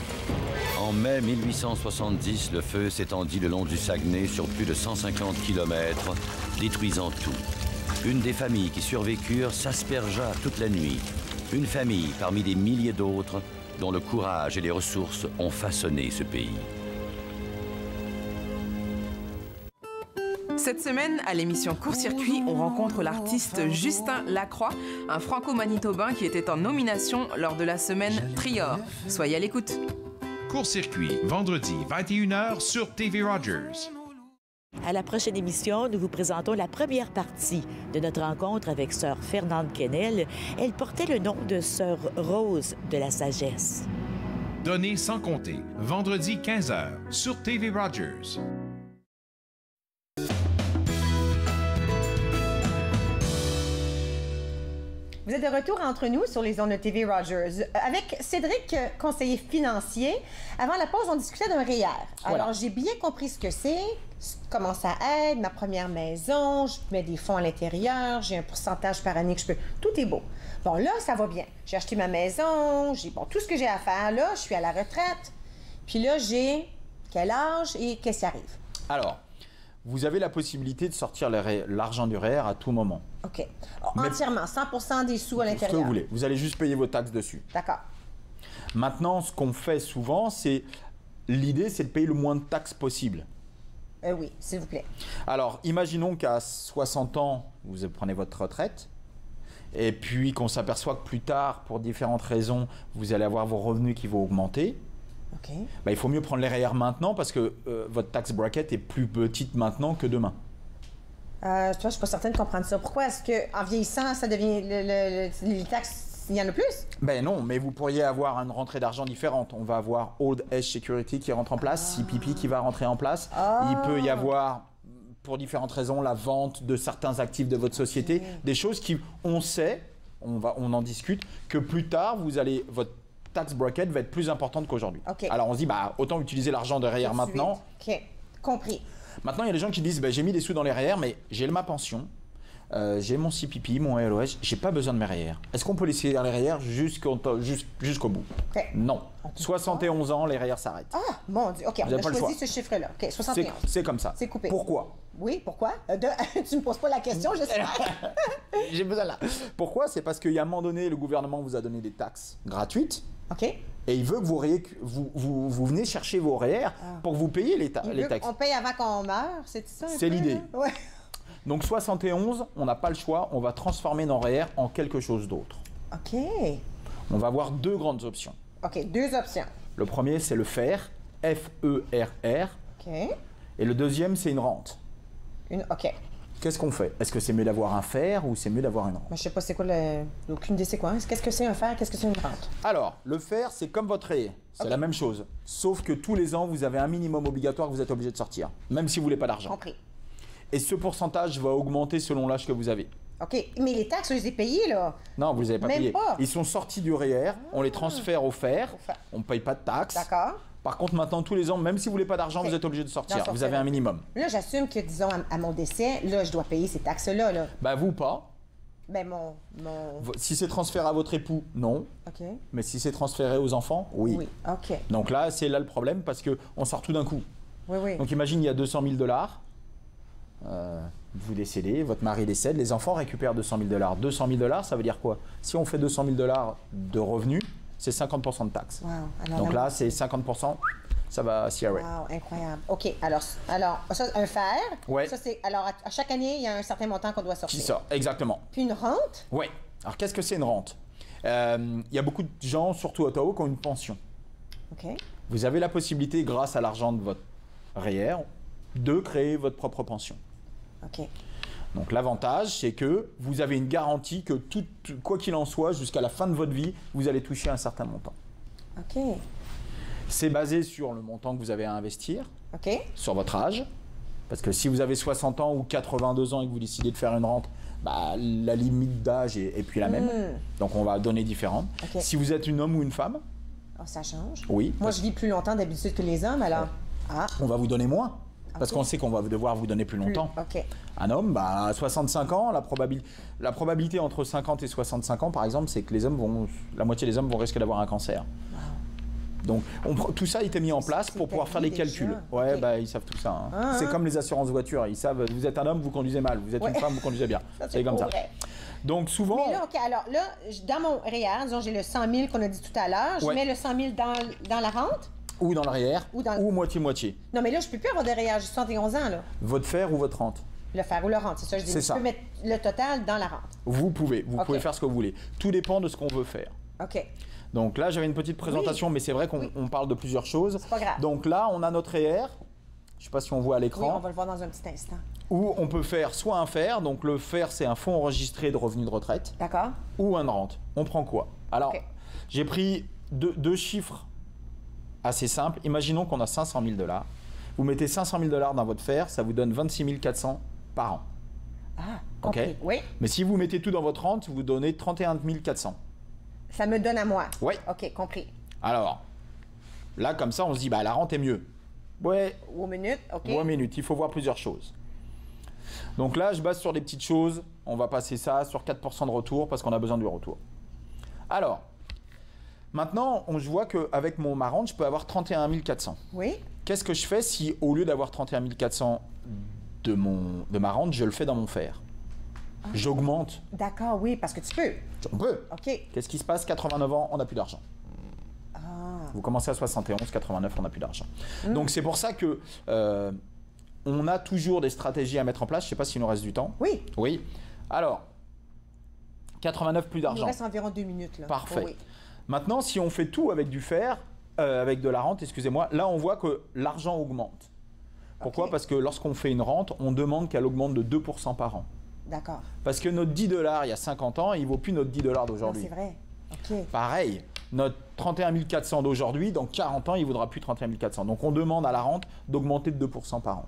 En mai 1870, le feu s'étendit le long du Saguenay sur plus de 150 km, détruisant tout. Une des familles qui survécurent s'aspergea toute la nuit. Une famille parmi des milliers d'autres dont le courage et les ressources ont façonné ce pays. Cette semaine, à l'émission Court-Circuit, on rencontre l'artiste Justin Lacroix, un franco-manitobain qui était en nomination lors de la semaine Trior. Soyez à l'écoute. Court-Circuit, vendredi 21h sur TV Rogers. À la prochaine émission, nous vous présentons la première partie de notre rencontre avec Sœur Fernande Quesnel. Elle portait le nom de Sœur Rose de la Sagesse. Donner sans compter, vendredi 15h sur TV Rogers. Vous êtes de retour entre nous sur les ondes de TV Rogers. Avec Cédric, conseiller financier, avant la pause, on discutait d'un REER. Voilà. Alors, j'ai bien compris ce que c'est, comment ça aide, ma première maison, je mets des fonds à l'intérieur, j'ai un pourcentage par année que je peux... Tout est beau. Bon, là, ça va bien. J'ai acheté ma maison, j'ai tout ce que j'ai à faire. Là, je suis à la retraite. Puis là, j'ai quel âge et qu'est-ce qui arrive? Alors, vous avez la possibilité de sortir l'argent du REER à tout moment. OK. Entièrement, 100% des sous à l'intérieur. Ce que vous voulez. Vous allez juste payer vos taxes dessus. D'accord. Maintenant, ce qu'on fait souvent, c'est... L'idée, c'est de payer le moins de taxes possible. Oui, s'il vous plaît. Alors, imaginons qu'à 60 ans, vous prenez votre retraite, et puis qu'on s'aperçoit que plus tard, pour différentes raisons, vous allez avoir vos revenus qui vont augmenter. OK. Bah, il faut mieux prendre les REER maintenant parce que votre tax bracket est plus petite maintenant que demain. Tu vois, je suis pas certaine de comprendre ça. Pourquoi est-ce qu'en vieillissant, ça devient les taxes, il y en a plus? Ben non, mais vous pourriez avoir une rentrée d'argent différente. On va avoir Old Age Security qui rentre en place, CPP qui va rentrer en place. Il peut y avoir, pour différentes raisons, la vente de certains actifs de votre société, des choses qui, on sait, on en discute, que plus tard, votre tax bracket va être plus importante qu'aujourd'hui. Alors on se dit, bah, autant utiliser l'argent de REER maintenant. OK, compris. Maintenant, il y a des gens qui disent, bah, j'ai mis des sous dans les REER, mais j'ai ma pension, j'ai mon CPP, mon LOS, j'ai pas besoin de mes REER. Est-ce qu'on peut laisser dans les REER jusqu'au bout? Non. 71 ans, les REER s'arrêtent. Ah, mon Dieu. OK, on a choisi ce chiffre-là. OK, 71. C'est comme ça. C'est coupé. Pourquoi? Oui, pourquoi? Tu me poses pas la question, j'espère. J'ai besoin là. Pourquoi? C'est parce qu'il y a un moment donné, le gouvernement vous a donné des taxes gratuites. OK. Et il veut que vous venez chercher vos REER pour que vous payiez les taxes. On paye avant qu'on meure, c'est ça? C'est l'idée. Ouais. Donc 71, on n'a pas le choix, on va transformer nos REER en quelque chose d'autre. OK. On va avoir deux grandes options. OK, deux options. Le premier, c'est le FERR, F-E-R-R. OK. Et le deuxième, c'est une rente. OK. Qu'est-ce qu'on fait? Est-ce que c'est mieux d'avoir un FERR ou c'est mieux d'avoir une rente? Je sais pas c'est quoi aucune idée c'est quoi. Qu'est-ce que c'est un FERR? Qu'est-ce que c'est une rente? Alors, le FERR, c'est comme votre REER. C'est la même chose. Sauf que tous les ans, vous avez un minimum obligatoire que vous êtes obligé de sortir, même si vous voulez pas d'argent. Compris. Et ce pourcentage va augmenter selon l'âge que vous avez. OK. Mais les taxes, je les ai payées, là. Non, vous ne les avez pas Même payées. pas. Ils sont sortis du REER, on les transfère au FERR, on ne paye pas de taxes. D'accord. Par contre, maintenant, tous les ans, même si vous ne voulez pas d'argent, vous êtes obligé de sortir. Vous avez un minimum. Là, j'assume que, disons, à mon décès, là, je dois payer ces taxes-là. Là. Ben, vous, pas. Ben, Si c'est transféré à votre époux, non. OK. Mais si c'est transféré aux enfants, oui. Oui, OK. Donc là, c'est là le problème parce qu'on sort tout d'un coup. Oui, oui. Donc imagine, il y a 200 000 $. Vous décédez, votre mari décède, les enfants récupèrent 200 000 $. 200 000 $, ça veut dire quoi? Si on fait 200 000 $ de revenus, c'est 50% de taxes. Wow. Donc là, c'est 50%, ça va CRA. Wow, incroyable. OK, alors ça, un FERR. Ouais. Ça, c'est, alors, à chaque année, il y a un certain montant qu'on doit sortir. Qui sort, exactement. Puis une rente? Oui. Alors, qu'est-ce que c'est une rente? Il y a beaucoup de gens, surtout à Ottawa, qui ont une pension. OK. Vous avez la possibilité, grâce à l'argent de votre REER, de créer votre propre pension. OK. Donc l'avantage, c'est que vous avez une garantie que quoi qu'il en soit, jusqu'à la fin de votre vie, vous allez toucher un certain montant. OK. C'est basé sur le montant que vous avez à investir, OK. sur votre âge. Parce que si vous avez 60 ans ou 82 ans et que vous décidez de faire une rente, bah, la limite d'âge est plus la même. Donc on va donner différentes. OK. Si vous êtes un homme ou une femme, ça change? Oui. Moi, je vis plus longtemps d'habitude que les hommes, alors. On va vous donner moins. Parce qu'on sait qu'on va devoir vous donner plus longtemps. OK. Un homme, bah, à 65 ans, la probabilité entre 50 et 65 ans, par exemple, c'est que la moitié des hommes vont risquer d'avoir un cancer. Wow. Donc, tout ça a été mis en place pour pouvoir faire les calculs. Ouais, okay. Bah, ils savent tout ça. Hein. C'est comme les assurances voitures. Ils savent, vous êtes un homme, vous conduisez mal. Vous êtes une femme, vous conduisez bien. C'est comme ça. Donc, souvent... Mais là, OK, alors là, dans mon REER, disons, j'ai le 100 000 qu'on a dit tout à l'heure. Je mets le 100 000 dans la rente? Ou dans le REER, ou moitié-moitié. Non, mais là, je ne peux plus avoir de REER, j'ai 71 ans, là. Votre FERR ou votre rente? Le FERR ou la rente, c'est ça, je dis. Je peux mettre le total dans la rente. Vous pouvez faire ce que vous voulez. Tout dépend de ce qu'on veut faire. OK. Donc là, j'avais une petite présentation, mais c'est vrai qu'on parle de plusieurs choses. C'est pas grave. Donc là, on a notre REER. Je ne sais pas si on voit à l'écran. Oui, on va le voir dans un petit instant. Ou on peut faire soit un FERR, donc le FERR, c'est un fonds enregistré de revenus de retraite. D'accord. Ou une rente. On prend quoi? Alors, j'ai pris deux chiffres assez simple. Imaginons qu'on a 500 000 $. Vous mettez 500 000 $ dans votre FERR, ça vous donne 26 400 par an. Ah, OK. Oui. Mais si vous mettez tout dans votre rente, vous donnez 31 400. Ça me donne à moi? Oui. OK, compris. Alors, là, comme ça, on se dit, bah, la rente est mieux. Ouais. Ou aux minutes, OK. Ou aux minutes. Il faut voir plusieurs choses. Donc là, je base sur des petites choses. On va passer ça sur 4% de retour parce qu'on a besoin du retour. Alors, maintenant, je vois qu'avec ma rente, je peux avoir 31 400. Oui. Qu'est-ce que je fais si, au lieu d'avoir 31 400 de ma rente, je le fais dans mon FERR? J'augmente. D'accord, oui, parce que tu peux. On peut. OK. Qu'est-ce qui se passe? 89 ans, on n'a plus d'argent. Vous commencez à 71, 89, on n'a plus d'argent. Donc c'est pour ça que on a toujours des stratégies à mettre en place. Je ne sais pas s'il nous reste du temps. Oui. Oui. Alors, 89, plus d'argent. Il nous reste environ 2 minutes. Là. Parfait. Oh, oui. Maintenant, si on fait tout avec du fer, avec de la rente, excusez-moi, là, on voit que l'argent augmente. Pourquoi? Parce que lorsqu'on fait une rente, on demande qu'elle augmente de 2% par an. D'accord. Parce que notre 10 $ il y a 50 ans, il ne vaut plus notre 10 $ d'aujourd'hui. C'est vrai. OK. Pareil, notre 31 400 d'aujourd'hui, dans 40 ans, il ne vaudra plus 31 400. Donc, on demande à la rente d'augmenter de 2% par an.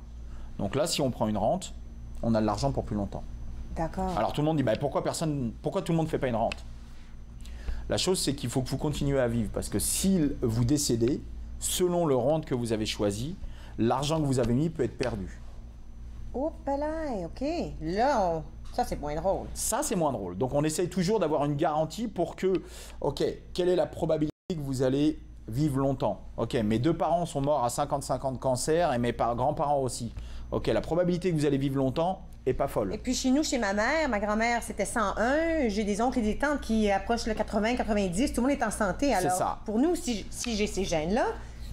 Donc là, si on prend une rente, on a de l'argent pour plus longtemps. D'accord. Alors, tout le monde dit, bah, pourquoi tout le monde ne fait pas une rente? La chose, c'est qu'il faut que vous continuez à vivre. Parce que si vous décédez, selon le rente que vous avez choisi, l'argent que vous avez mis peut être perdu. Oh, là, OK. Là, ça, c'est moins drôle. Ça, c'est moins drôle. Donc, on essaye toujours d'avoir une garantie pour que, OK, quelle est la probabilité que vous allez vivre longtemps? OK, mes 2 parents sont morts à 55 ans de cancer et mes grands-parents aussi. OK, la probabilité que vous allez vivre longtemps est pas folle. Et puis, chez nous, chez ma mère, ma grand-mère, c'était 101. J'ai des oncles et des tantes qui approchent le 80, 90. Tout le monde est en santé. Alors, c'est ça. Pour nous, si j'ai ces gènes-là...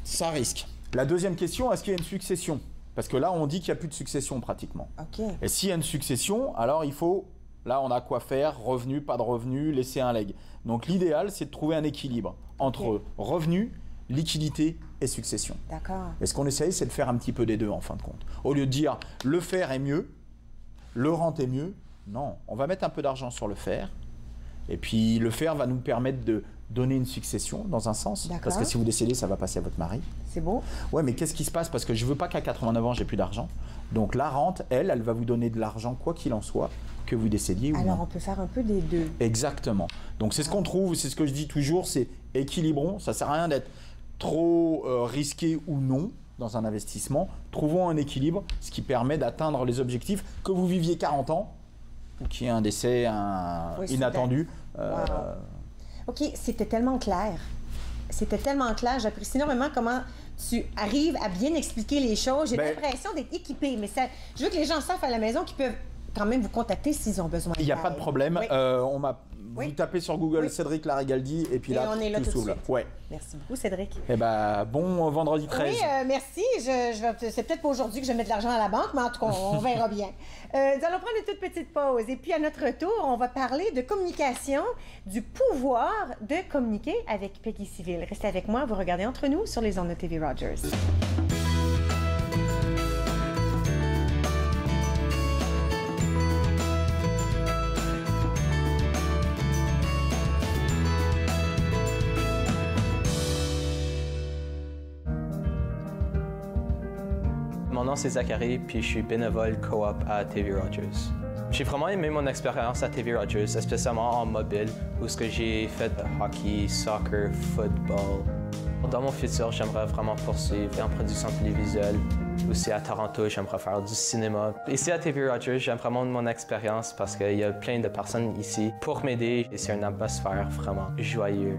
Ça risque. La deuxième question, est-ce qu'il y a une succession? Parce que là, on dit qu'il n'y a plus de succession pratiquement. OK. Et s'il y a une succession, alors il faut... Là, on a quoi faire, revenu, pas de revenu, laisser un leg. Donc l'idéal, c'est de trouver un équilibre entre revenu, liquidité et succession. D'accord. Et ce qu'on essaye, c'est de faire un petit peu des deux en fin de compte. Au lieu de dire le fer est mieux, le rente est mieux, non. On va mettre un peu d'argent sur le fer. Et puis le fer va nous permettre de donner une succession dans un sens. Parce que si vous décédez, ça va passer à votre mari. C'est beau. Ouais, mais qu'est-ce qui se passe? Parce que je ne veux pas qu'à 89 ans, j'ai plus d'argent. Donc la rente, elle va vous donner de l'argent, quoi qu'il en soit, que vous décédiez ou non. Alors on peut faire un peu des deux. Exactement. Donc c'est ce qu'on trouve, c'est ce que je dis toujours, c'est équilibrons. Ça ne sert à rien d'être trop risqué ou non dans un investissement. Trouvons un équilibre, ce qui permet d'atteindre les objectifs, que vous viviez 40 ans ou qu'il y ait un décès inattendu. OK, c'était tellement clair. C'était tellement clair. J'apprécie énormément comment tu arrives à bien expliquer les choses. J'ai l'impression d'être équipée, mais ça, je veux que les gens savent à la maison qu'ils peuvent quand même vous contacter s'ils ont besoin. Il n'y a pas de problème. Oui. Vous tapez sur Google Cédric Larigaldi et puis là, on est là tout s'ouvre. Ouais. Merci beaucoup, Cédric. Eh ben, bon vendredi 13. Oui, merci. C'est peut-être pas aujourd'hui que je vais mettre de l'argent à la banque, mais en tout cas, on verra bien. Nous allons prendre une toute petite pause. Et puis, à notre retour, on va parler de communication, du pouvoir de communiquer avec Peggy Civil. Restez avec moi, vous regardez Entre nous sur les ondes de TV Rogers. Mon nom c'est Zachary, puis je suis bénévole coop à TV Rogers. J'ai vraiment aimé mon expérience à TV Rogers, spécialement en mobile, où j'ai fait hockey, soccer, football. Dans mon futur, j'aimerais vraiment poursuivre en production télévisuelle. Aussi à Toronto, j'aimerais faire du cinéma. Ici à TV Rogers, j'aime vraiment mon expérience parce qu'il y a plein de personnes ici pour m'aider et c'est une atmosphère vraiment joyeuse.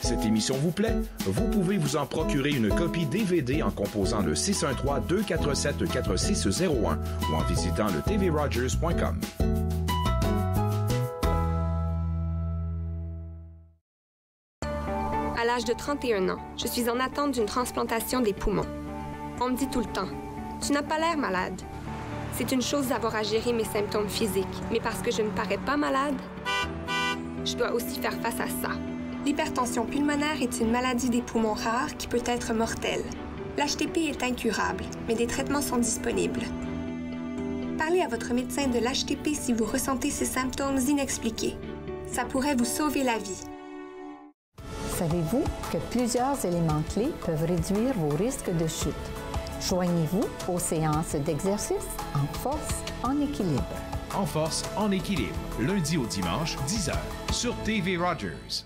Cette émission vous plaît? Vous pouvez vous en procurer une copie DVD en composant le 613-247-4601 ou en visitant le tvrogers.com. À l'âge de 31 ans, je suis en attente d'une transplantation des poumons. On me dit tout le temps, « Tu n'as pas l'air malade. » C'est une chose d'avoir à gérer mes symptômes physiques, mais parce que je ne parais pas malade, je dois aussi faire face à ça. L'hypertension pulmonaire est une maladie des poumons rares qui peut être mortelle. L'HTP est incurable, mais des traitements sont disponibles. Parlez à votre médecin de l'HTP si vous ressentez ces symptômes inexpliqués. Ça pourrait vous sauver la vie. Savez-vous que plusieurs éléments clés peuvent réduire vos risques de chute? Joignez-vous aux séances d'exercice en force, en équilibre. En force, en équilibre, lundi au dimanche, 10h, sur TV Rogers.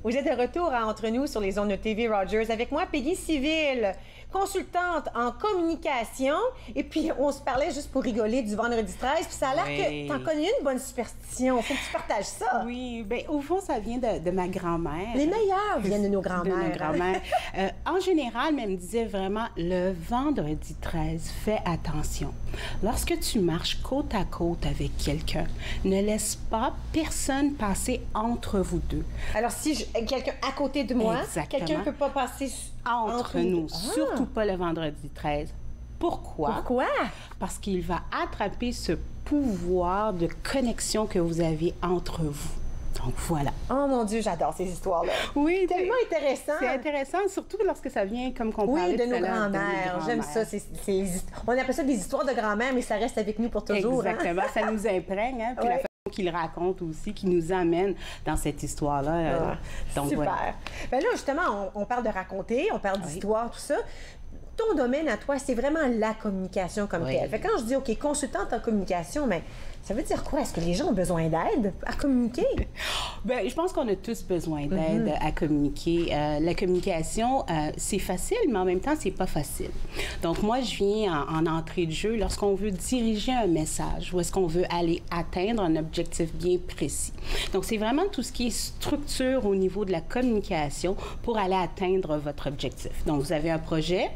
Vous Vous êtes de retour Entre nous sur les ondes de TV Rogers. Avec moi, Peggy Civil, consultante en communication. Et puis, on se parlait juste pour rigoler du vendredi 13. Puis ça a l'air que t'en connais une bonne superstition. Faut que tu partages ça. Oui, bien, au fond, ça vient de ma grand-mère. Les meilleures viennent de nos grands-mères. De nos grands-mères. En général, elle me disait vraiment, le vendredi 13, fais attention. Lorsque tu marches côte à côte avec quelqu'un, ne laisse pas personne passer entre vous deux. Alors, si quelqu'un à côté de moi, quelqu'un ne peut pas passer entre nous. Surtout pas le vendredi 13. Pourquoi? Pourquoi? Parce qu'il va attraper ce pouvoir de connexion que vous avez entre vous. Donc, voilà. Oh mon Dieu, j'adore ces histoires-là. Oui. Tellement intéressant. C'est intéressant, surtout lorsque ça vient, comme qu'on parlait de nos grands-mères. J'aime ça. On appelle ça des histoires de grand-mère, mais ça reste avec nous pour toujours. Exactement. Ça nous imprègne. Hein? Puis la façon qu'il raconte aussi, qui nous amène dans cette histoire-là. Donc, super. Voilà. Bien là, justement, on parle de raconter, on parle d'histoire, tout ça. Ton domaine à toi, c'est vraiment la communication comme telle. Fait que quand je dis, OK, consultante en communication, mais ça veut dire quoi? Est-ce que les gens ont besoin d'aide à communiquer? Bien, je pense qu'on a tous besoin d'aide à communiquer. La communication, c'est facile, mais en même temps, c'est pas facile. Donc, moi, je viens en entrée de jeu lorsqu'on veut diriger un message ou est-ce qu'on veut aller atteindre un objectif bien précis. Donc, c'est vraiment tout ce qui est structure au niveau de la communication pour aller atteindre votre objectif. Donc, vous avez un projet,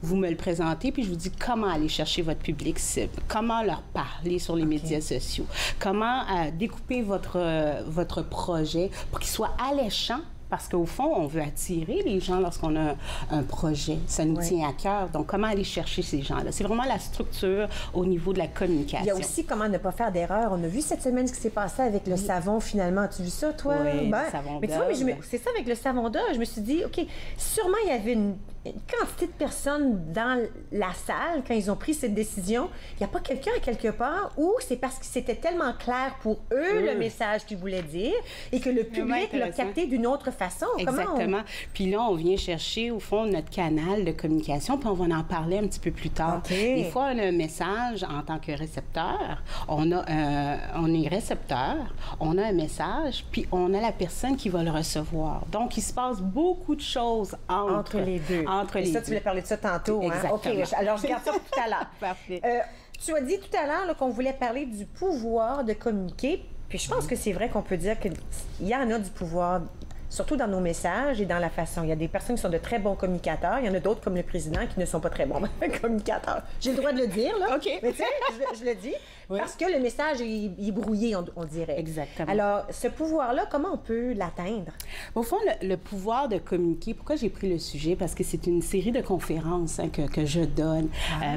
vous me le présentez, puis je vous dis comment aller chercher votre public cible, comment leur parler sur les médias sociaux, comment découper votre projet pour qu'il soit alléchant. Parce qu'au fond, on veut attirer les gens lorsqu'on a un projet. Ça nous tient à cœur. Donc, comment aller chercher ces gens-là? C'est vraiment la structure au niveau de la communication. Il y a aussi comment ne pas faire d'erreur. On a vu cette semaine ce qui s'est passé avec le savon, finalement. As-tu vu ça, toi? Oui, le savon mais tu vois, c'est ça avec le savon d'or. Je me suis dit, OK, sûrement il y avait une quantité de personnes dans la salle quand ils ont pris cette décision. Il n'y a pas quelqu'un à quelque part ou c'est parce que c'était tellement clair pour eux le message qu'ils voulaient dire et que le public l'a capté d'une autre façon. Exactement. Puis là, on vient chercher, au fond, notre canal de communication, puis on va en parler un petit peu plus tard. Des fois, on a un message en tant que récepteur. On est récepteur, on a un message, puis on a la personne qui va le recevoir. Donc, il se passe beaucoup de choses entre les deux. Entre les ça, deux. tu voulais parler de ça tantôt. Exactement. OK, alors je garde ça pour tout à l'heure. Parfait. Tu as dit tout à l'heure qu'on voulait parler du pouvoir de communiquer. Puis je pense que c'est vrai qu'on peut dire qu'il y en a du pouvoir, surtout dans nos messages et dans la façon. Il y a des personnes qui sont de très bons communicateurs. Il y en a d'autres, comme le président, qui ne sont pas très bons communicateurs. J'ai le droit de le dire, là. OK. Mais tu sais, je le dis. Parce que le message est brouillé, on dirait. Exactement. Alors, ce pouvoir-là, comment on peut l'atteindre? Au fond, le pouvoir de communiquer, pourquoi j'ai pris le sujet? Parce que c'est une série de conférences que je donne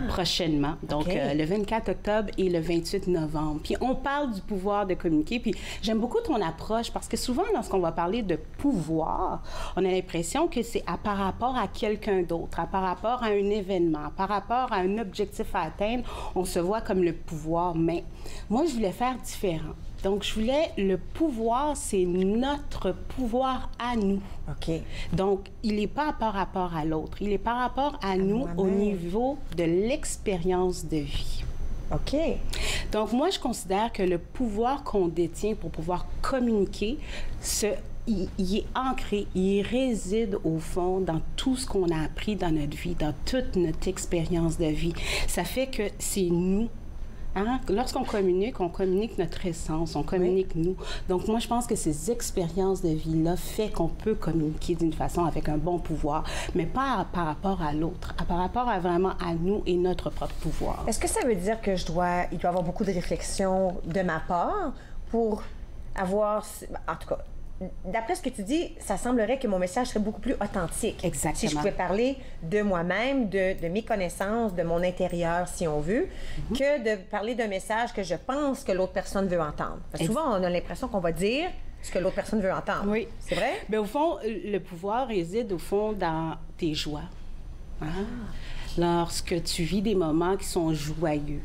prochainement. Donc, le 24 octobre et le 28 novembre. Puis, on parle du pouvoir de communiquer. Puis, j'aime beaucoup ton approche parce que souvent, lorsqu'on va parler de pouvoir, on a l'impression que c'est par rapport à quelqu'un d'autre, par rapport à un événement, par rapport à un objectif à atteindre, on se voit comme le pouvoir. Mais moi, je voulais faire différent. Donc, je voulais, le pouvoir, c'est notre pouvoir à nous. OK. Donc, il n'est pas par rapport à l'autre. Il est par rapport à nous au niveau de l'expérience de vie. OK. Donc, moi, je considère que le pouvoir qu'on détient pour pouvoir communiquer, il est ancré, il réside au fond dans tout ce qu'on a appris dans notre vie, dans toute notre expérience de vie. Ça fait que c'est nous. Hein? Lorsqu'on communique notre essence, on communique nous. Donc, moi, je pense que ces expériences de vie-là fait qu'on peut communiquer d'une façon avec un bon pouvoir, mais pas par rapport à l'autre, par rapport à vraiment à nous et notre propre pouvoir. Est-ce que ça veut dire que il doit y avoir beaucoup de réflexion de ma part pour avoir... En tout cas, d'après ce que tu dis, ça semblerait que mon message serait beaucoup plus authentique. Exactement. Si je pouvais parler de moi-même, de mes connaissances, de mon intérieur, si on veut, que de parler d'un message que je pense que l'autre personne veut entendre. Parce que souvent, on a l'impression qu'on va dire ce que l'autre personne veut entendre. Oui. C'est vrai? Bien, au fond, le pouvoir réside, au fond, dans tes joies. Hein? Lorsque tu vis des moments qui sont joyeux,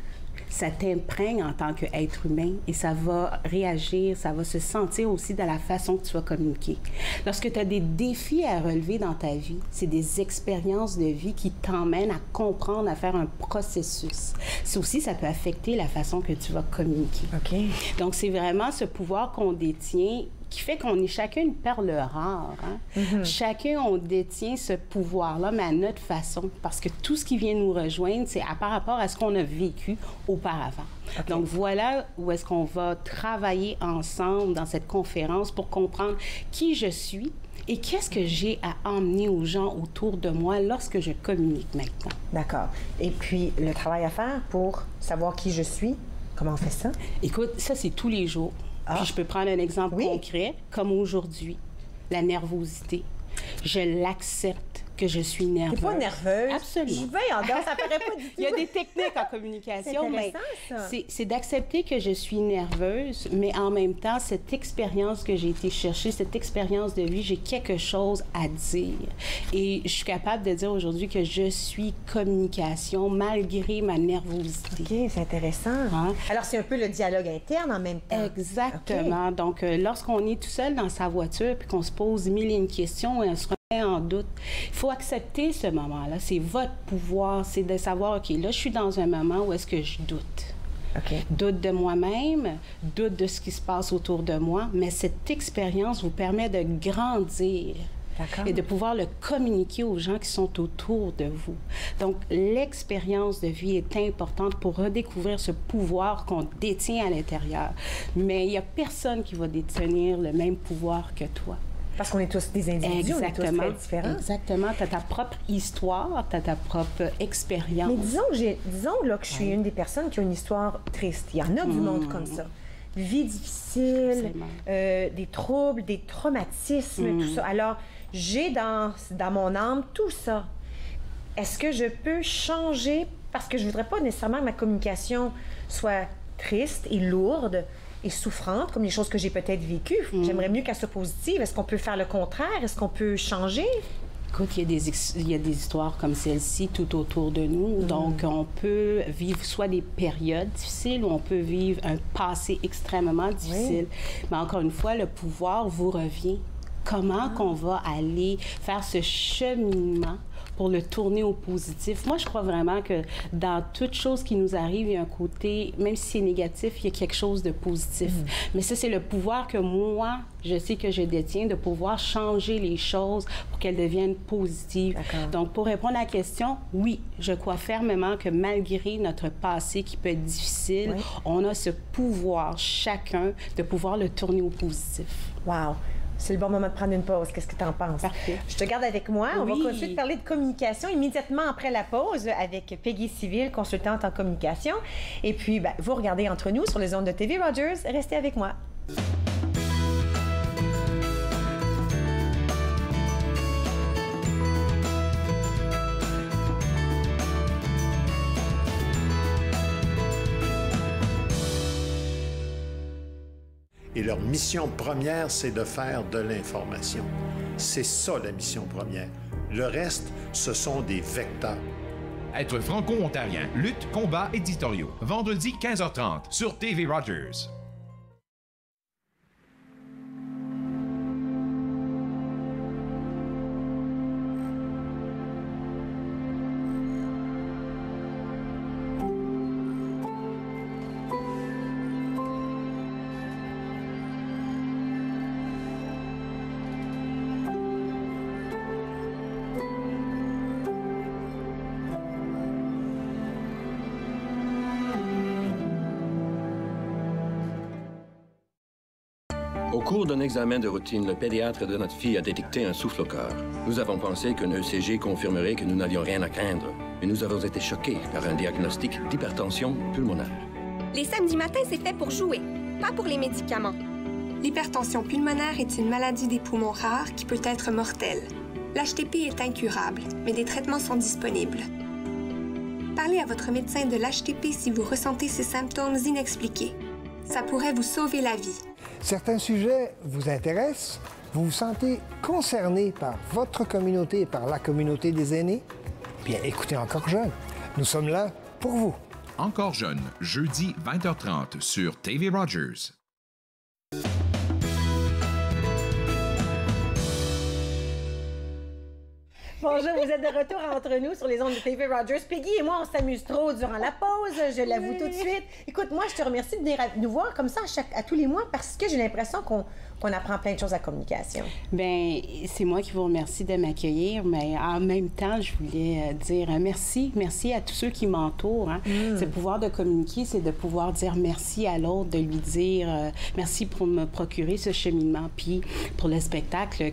ça t'imprègne en tant qu'être humain et ça va réagir, ça va se sentir aussi dans la façon que tu vas communiquer. Lorsque tu as des défis à relever dans ta vie, c'est des expériences de vie qui t'emmènent à comprendre, à faire un processus. C'est aussi, ça peut affecter la façon que tu vas communiquer. OK. Donc, c'est vraiment ce pouvoir qu'on détient qui fait qu'on est chacun une perle rare. Hein? Chacun, on détient ce pouvoir-là, mais à notre façon, parce que tout ce qui vient nous rejoindre, c'est par rapport à ce qu'on a vécu auparavant. Donc, voilà où est-ce qu'on va travailler ensemble dans cette conférence pour comprendre qui je suis et qu'est-ce que j'ai à emmener aux gens autour de moi lorsque je communique maintenant. D'accord. Et puis, le travail à faire pour savoir qui je suis, comment on fait ça? Écoute, ça, c'est tous les jours. Puis je peux prendre un exemple concret, comme aujourd'hui, la nervosité. Je l'accepte que je suis nerveuse. T'es pas nerveuse? Absolument. Je vais en dehors, ça paraît pas du tout. Il y a des techniques en communication, mais ça. C'est d'accepter que je suis nerveuse, mais en même temps, cette expérience que j'ai été chercher, cette expérience de vie, j'ai quelque chose à dire. Et je suis capable de dire aujourd'hui que je suis communication malgré ma nervosité. OK, c'est intéressant. Hein? Alors, c'est un peu le dialogue interne en même temps. Exactement. Okay. Donc, lorsqu'on est tout seul dans sa voiture puis qu'on se pose mille et une questions et on se remet en doute, il faut accepter ce moment-là. C'est votre pouvoir, c'est de savoir, OK, là, je suis dans un moment où est-ce que je doute. Okay. Doute de moi-même, doute de ce qui se passe autour de moi, mais cette expérience vous permet de grandir et de pouvoir le communiquer aux gens qui sont autour de vous. Donc, l'expérience de vie est importante pour redécouvrir ce pouvoir qu'on détient à l'intérieur. Mais il n'y a personne qui va détenir le même pouvoir que toi. Parce qu'on est tous des individus, on est tous très différents. Exactement. Tu as ta propre histoire, tu as ta propre expérience. Mais disons là, que je suis une des personnes qui a une histoire triste. Il y en a du monde comme ça. Vie difficile, des troubles, des traumatismes, tout ça. Alors, j'ai dans mon âme tout ça. Est-ce que je peux changer, parce que je ne voudrais pas nécessairement que ma communication soit triste et lourde et souffrante, comme les choses que j'ai peut-être vécues. J'aimerais mieux qu'elle soit positive. Est-ce qu'on peut faire le contraire? Est-ce qu'on peut changer? Écoute, il y a des histoires comme celle-ci tout autour de nous. Donc, on peut vivre soit des périodes difficiles ou on peut vivre un passé extrêmement difficile. Mais encore une fois, le pouvoir vous revient. Comment qu'on va aller faire ce cheminement pour le tourner au positif? Moi, je crois vraiment que dans toute chose qui nous arrive, il y a un côté, même si c'est négatif, il y a quelque chose de positif. Mais ça, c'est le pouvoir que moi, je sais que je détiens, de pouvoir changer les choses pour qu'elles deviennent positives. Donc, pour répondre à la question, oui, je crois fermement que malgré notre passé qui peut être difficile, on a ce pouvoir, chacun, de pouvoir le tourner au positif. Wow! C'est le bon moment de prendre une pause. Qu'est-ce que tu en penses? Parfait. Je te garde avec moi. On va continuer de parler de communication immédiatement après la pause avec Peggy Civil, consultante en communication. Et puis, vous regardez Entre nous sur les ondes de TV Rogers. Restez avec moi. Et leur mission première, c'est de faire de l'information. C'est ça, la mission première. Le reste, ce sont des vecteurs. Être franco-ontarien, lutte, combat éditoriaux. Vendredi 15h30 sur TV Rogers. Au cours d'un examen de routine, le pédiatre de notre fille a détecté un souffle au cœur. Nous avons pensé qu'un ECG confirmerait que nous n'avions rien à craindre, mais nous avons été choqués par un diagnostic d'hypertension pulmonaire. Les samedis matins, c'est fait pour jouer, pas pour les médicaments. L'hypertension pulmonaire est une maladie des poumons rares qui peut être mortelle. L'HTP est incurable, mais des traitements sont disponibles. Parlez à votre médecin de l'HTP si vous ressentez ces symptômes inexpliqués. Ça pourrait vous sauver la vie. Certains sujets vous intéressent, vous vous sentez concerné par votre communauté et par la communauté des aînés? Bien, écoutez Encore jeune. Nous sommes là pour vous. Encore jeune, jeudi 20h30 sur TV Rogers. Bonjour, vous êtes de retour entre nous sur les ondes de TV Rogers. Peggy et moi, on s'amuse trop durant la pause, je l'avoue tout de suite. Écoute, moi, je te remercie de venir nous voir comme ça à tous les mois parce que j'ai l'impression qu'on apprend plein de choses à communication. Bien, c'est moi qui vous remercie de m'accueillir, mais en même temps, je voulais dire merci. Merci à tous ceux qui m'entourent. Hein. Ce pouvoir de communiquer, c'est de pouvoir dire merci à l'autre, de lui dire merci pour me procurer ce cheminement. Puis pour le spectacle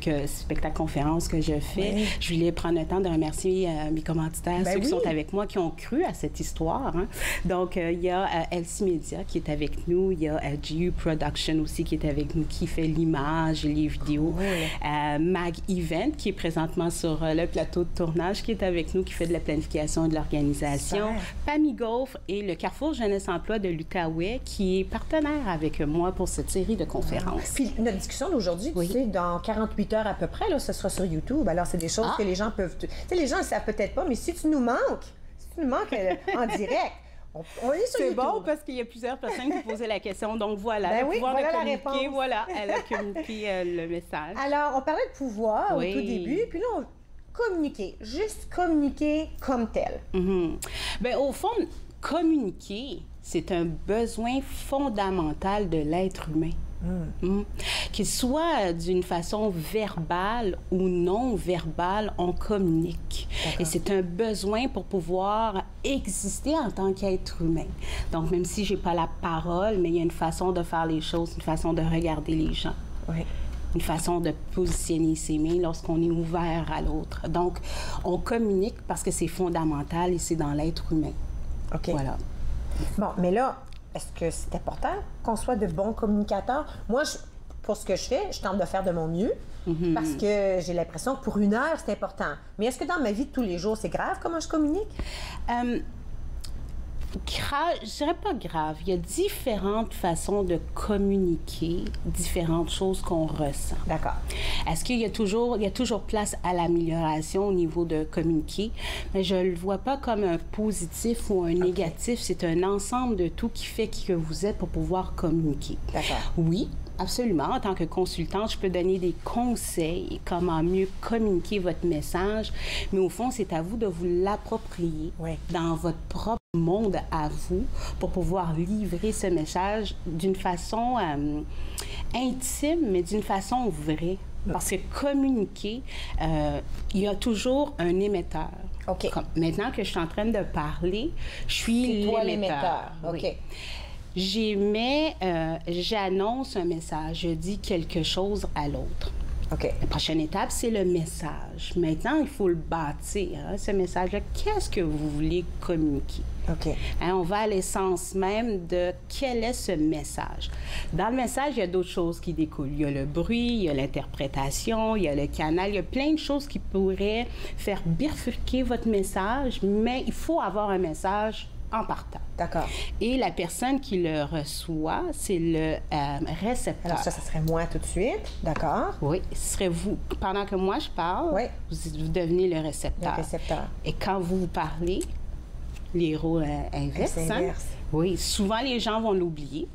conférence que je fais, je voulais prendre le temps de remercier mes commanditaires, ceux qui sont avec moi, qui ont cru à cette histoire. Hein. Donc, il y a Elsie Media qui est avec nous, il y a GU Production aussi qui est avec nous, qui fait l'image, les vidéos. Mag Event, qui est présentement sur le plateau de tournage, qui est avec nous, qui fait de la planification et de l'organisation. Pami Golf et le Carrefour Jeunesse Emploi de l'Outaouais, qui est partenaire avec moi pour cette série de conférences. Puis notre discussion d'aujourd'hui, tu sais, dans 48 heures à peu près, là, ce sera sur YouTube. Alors, c'est des choses que les gens peuvent... Tu sais, les gens ne le savent peut-être pas, mais si tu nous manques en direct... On est sur C'est bon parce qu'il y a plusieurs personnes qui posaient la question. Donc voilà, le pouvoir de communiquer, voilà, elle a communiqué le message. Alors, on parlait de pouvoir au tout début, puis là, communiquer, juste communiquer comme tel. Bien, au fond, communiquer, c'est un besoin fondamental de l'être humain. Qu'il soit d'une façon verbale ou non verbale, on communique. Et c'est un besoin pour pouvoir exister en tant qu'être humain. Donc, même si j'ai pas la parole, mais il y a une façon de faire les choses, une façon de regarder les gens. Une façon de positionner ses mains lorsqu'on est ouvert à l'autre. Donc, on communique parce que c'est fondamental et c'est dans l'être humain. Voilà. Bon, mais là, est-ce que c'est important qu'on soit de bons communicateurs? Moi, pour ce que je fais, je tente de faire de mon mieux parce que j'ai l'impression que pour une heure, c'est important. Mais est-ce que dans ma vie de tous les jours, c'est grave comment je communique? Je dirais pas grave. Il y a différentes façons de communiquer, différentes choses qu'on ressent. D'accord. Est-ce qu'il y a toujours place à l'amélioration au niveau de communiquer? Mais je le vois pas comme un positif ou un négatif. C'est un ensemble de tout qui fait qui que vous êtes pour pouvoir communiquer. D'accord. Oui. Absolument. En tant que consultante, je peux donner des conseils comment mieux communiquer votre message, mais au fond, c'est à vous de vous l'approprier dans votre propre monde à vous pour pouvoir livrer ce message d'une façon intime, mais d'une façon vraie. Parce que communiquer, il y a toujours un émetteur. Maintenant que je suis en train de parler, je suis l'émetteur. J'annonce un message, je dis quelque chose à l'autre. La prochaine étape, c'est le message. Maintenant, il faut le bâtir, ce message-là. Qu'est-ce que vous voulez communiquer? On va à l'essence même de quel est ce message. Dans le message, il y a d'autres choses qui découlent. Il y a le bruit, il y a l'interprétation, il y a le canal, il y a plein de choses qui pourraient faire bifurquer votre message, mais il faut avoir un message en partant. D'accord. Et la personne qui le reçoit, c'est le récepteur. Alors ça serait moi tout de suite. D'accord. Oui, ce serait vous. Pendant que moi, je parle, vous devenez le récepteur. Le récepteur. Et quand vous parlez, les rôles inversent. Oui, souvent, les gens vont l'oublier.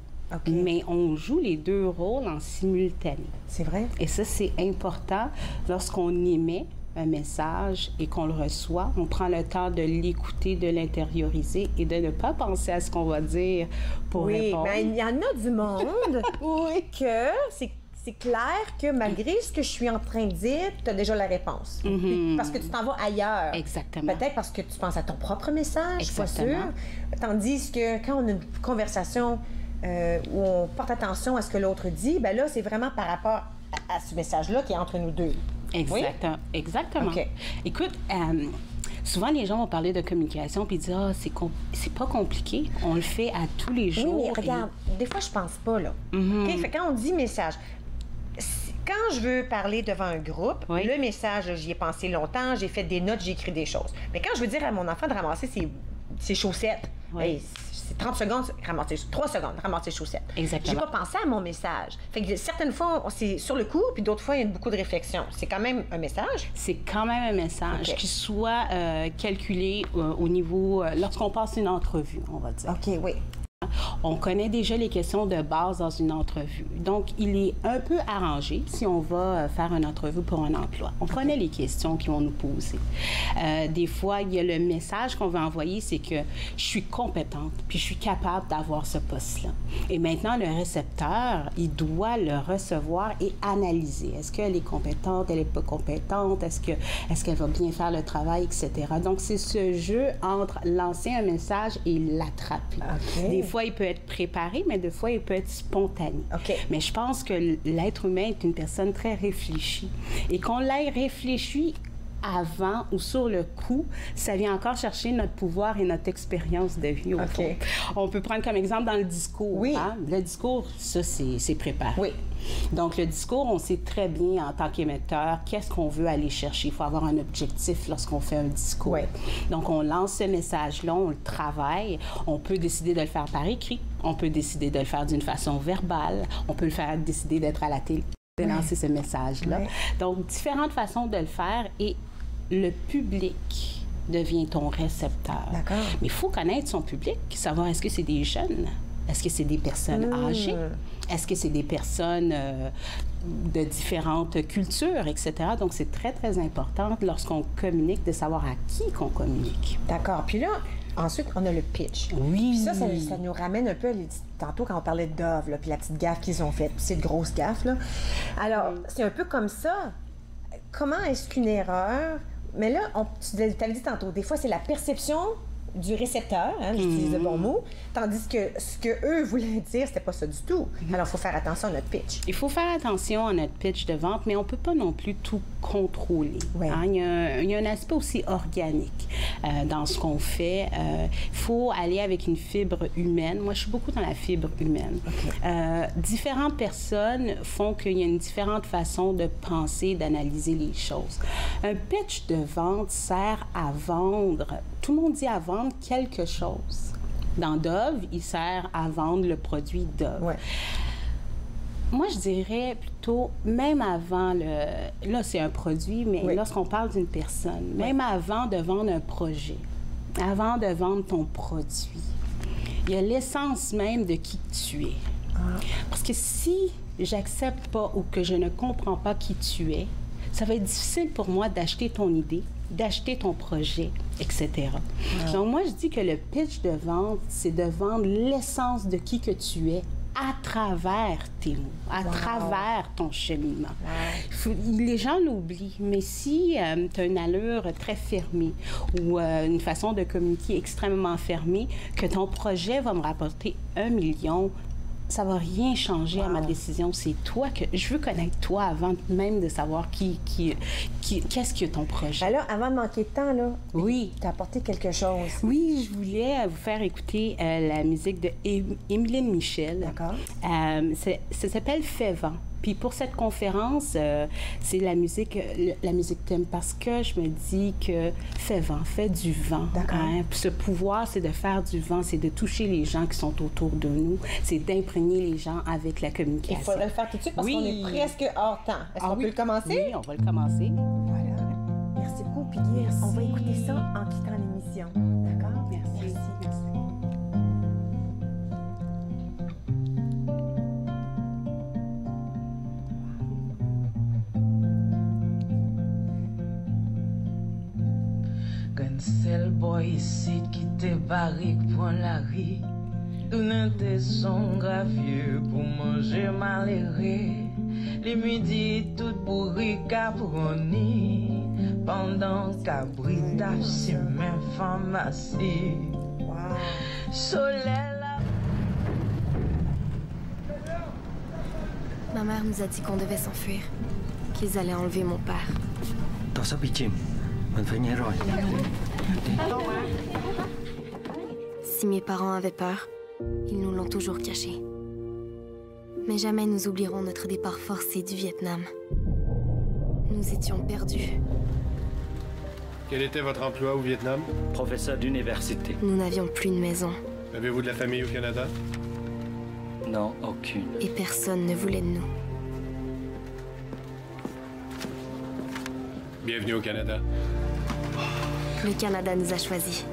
Mais on joue les deux rôles en simultané. C'est vrai. Et ça, c'est important lorsqu'on émet un message et qu'on le reçoit, on prend le temps de l'écouter, de l'intérioriser et de ne pas penser à ce qu'on va dire pour répondre. Oui, il y en a du monde que c'est clair que malgré ce que je suis en train de dire, tu as déjà la réponse. Parce que tu t'en vas ailleurs. Exactement. Peut-être parce que tu penses à ton propre message, je suis pas sûre. Tandis que quand on a une conversation où on porte attention à ce que l'autre dit, ben là, c'est vraiment par rapport à ce message-là qui est entre nous deux. Exactement. Écoute, souvent les gens vont parler de communication puis dire c'est pas compliqué, on le fait à tous les jours. Oui, mais regarde, des fois je pense pas là. Fait, quand on dit message, quand je veux parler devant un groupe, le message, j'y ai pensé longtemps, j'ai fait des notes, j'ai écrit des choses. Mais quand je veux dire à mon enfant de ramasser ses chaussettes, c'est 30 secondes, ramasser 3 secondes, ramasser ses chaussettes. Exactement. J'ai pas pensé à mon message. Fait que certaines fois, c'est sur le coup, puis d'autres fois, il y a beaucoup de réflexion. C'est quand même un message. C'est quand même un message qui soit calculé au niveau... lorsqu'on passe une entrevue, on va dire. OK, oui. On connaît déjà les questions de base dans une entrevue. Donc, il est un peu arrangé si on va faire une entrevue pour un emploi. On connaît les questions qu'ils vont nous poser. Des fois, il y a le message qu'on veut envoyer, c'est que je suis compétente, puis je suis capable d'avoir ce poste-là. Et maintenant, le récepteur, il doit le recevoir et analyser. Est-ce qu'elle est compétente, elle n'est pas compétente, est-ce qu'elle va bien faire le travail, etc. Donc, c'est ce jeu entre lancer un message et l'attraper. Okay. Des fois, il peut être préparé, mais des fois, il peut être spontané. Okay. Mais je pense que l'être humain est une personne très réfléchie. Et qu'on l'ait réfléchi avant ou sur le coup, ça vient encore chercher notre pouvoir et notre expérience de vie au fond. On peut prendre comme exemple dans le discours. Oui. Hein? Le discours, ça, c'est préparé. Oui. Donc, le discours, on sait très bien en tant qu'émetteur qu'est-ce qu'on veut aller chercher. Il faut avoir un objectif lorsqu'on fait un discours. Oui. Donc, on lance ce message-là, on le travaille. On peut décider de le faire par écrit. On peut décider de le faire d'une façon verbale. On peut le faire décider d'être à la télé, de lancer ce message-là. Oui. Donc, différentes façons de le faire et le public devient ton récepteur. D'accord. Mais il faut connaître son public, savoir est-ce que c'est des jeunes, est-ce que c'est des personnes âgées, est-ce que c'est des personnes de différentes cultures, etc. Donc, c'est très, très important lorsqu'on communique de savoir à qui qu'on communique. D'accord. Puis là, ensuite, on a le pitch. Oui. Puis ça nous ramène un peu, tantôt quand on parlait de Dove, là, puis la petite gaffe qu'ils ont faite, c'est une grosse gaffe, là. Alors, c'est un peu comme ça. Comment est-ce qu'une erreur... Mais là, tu avais dit tantôt, des fois, c'est la perception du récepteur, hein, j'utilise le bon mot, tandis que ce qu'eux voulaient dire, c'était pas ça du tout. Alors, il faut faire attention à notre pitch. Il faut faire attention à notre pitch de vente, mais on peut pas non plus tout contrôler. Ouais. Hein? Il y a un aspect aussi organique dans ce qu'on fait. Il faut aller avec une fibre humaine. Moi, je suis beaucoup dans la fibre humaine. Okay. Différentes personnes font qu'il y a une différente façon de penser, d'analyser les choses. Un pitch de vente sert à vendre. Tout le monde dit à vendre quelque chose. Dans Dove, il sert à vendre le produit Dove. Ouais. Moi, je dirais plutôt, même avant le... Là, c'est un produit, mais oui. Lorsqu'on parle d'une personne, même avant de vendre un projet, avant de vendre ton produit, il y a l'essence même de qui tu es. Ah. Parce que si j'accepte pas ou que je ne comprends pas qui tu es, ça va être difficile pour moi d'acheter ton idée, d'acheter ton projet, etc. Wow. Donc, moi, je dis que le pitch de vente, c'est de vendre l'essence de qui que tu es à travers tes mots, à travers ton cheminement. Les gens l'oublient, mais si tu as une allure très fermée ou une façon de communiquer extrêmement fermée, que ton projet va me rapporter 1 million, ça va rien changer à ma décision. C'est toi que... Je veux connaître toi avant même de savoir qu'est-ce que ton projet. Alors, avant de manquer de temps, là, oui. Tu as apporté quelque chose. Oui, je voulais vous faire écouter la musique de Émeline Michel. D'accord. Ça s'appelle « Fais vent ». Puis pour cette conférence, c'est la musique thème parce que je me dis que fais vent, fais du vent. Hein? Ce pouvoir, c'est de faire du vent, c'est de toucher les gens qui sont autour de nous, c'est d'imprégner les gens avec la communication. Il faudrait le faire tout de suite parce qu'on est presque hors temps. Est-ce qu'on peut le commencer? Oui, on va le commencer. Voilà. Merci beaucoup, puis on va écouter ça en quittant l'émission. D'accord? Merci. Sel boy ici qui te barrique pour la riz. Donne tes sons gravieux pour manger malheureux. Les midis tout bourri caproni. Pendant qu'abrita c'est même pharmacie. Soleil là. Ma mère nous a dit qu'on devait s'enfuir. Qu'ils allaient enlever mon père. Si mes parents avaient peur, ils nous l'ont toujours caché. Mais jamais nous oublierons notre départ forcé du Vietnam. Nous étions perdus. Quel était votre emploi au Vietnam? Professeur d'université. Nous n'avions plus de maison. Avez-vous de la famille au Canada? Non, aucune. Et personne ne voulait de nous. Bienvenue au Canada. Le Canada nous a choisis.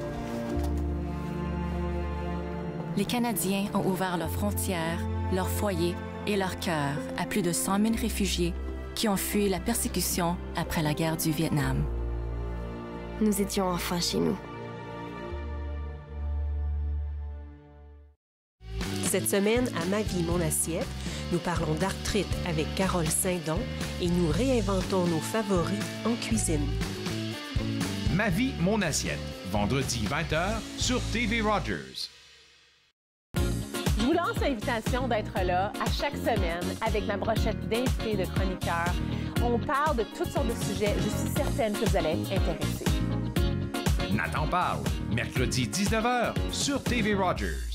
les Canadiens ont ouvert leurs frontières, leurs foyers et leurs cœurs à plus de 100 000 réfugiés qui ont fui la persécution après la guerre du Vietnam. Nous étions enfin chez nous. Cette semaine, à Ma vie, mon assiette, nous parlons d'arthrite avec Carole Saint-Don et nous réinventons nos favoris en cuisine. Ma vie, mon assiette, vendredi 20h sur TV Rogers. Je vous lance l'invitation d'être là à chaque semaine avec ma brochette d'invités de chroniqueurs. On parle de toutes sortes de sujets. Je suis certaine que vous allez être intéressés. Nathan parle, mercredi 19h sur TV Rogers.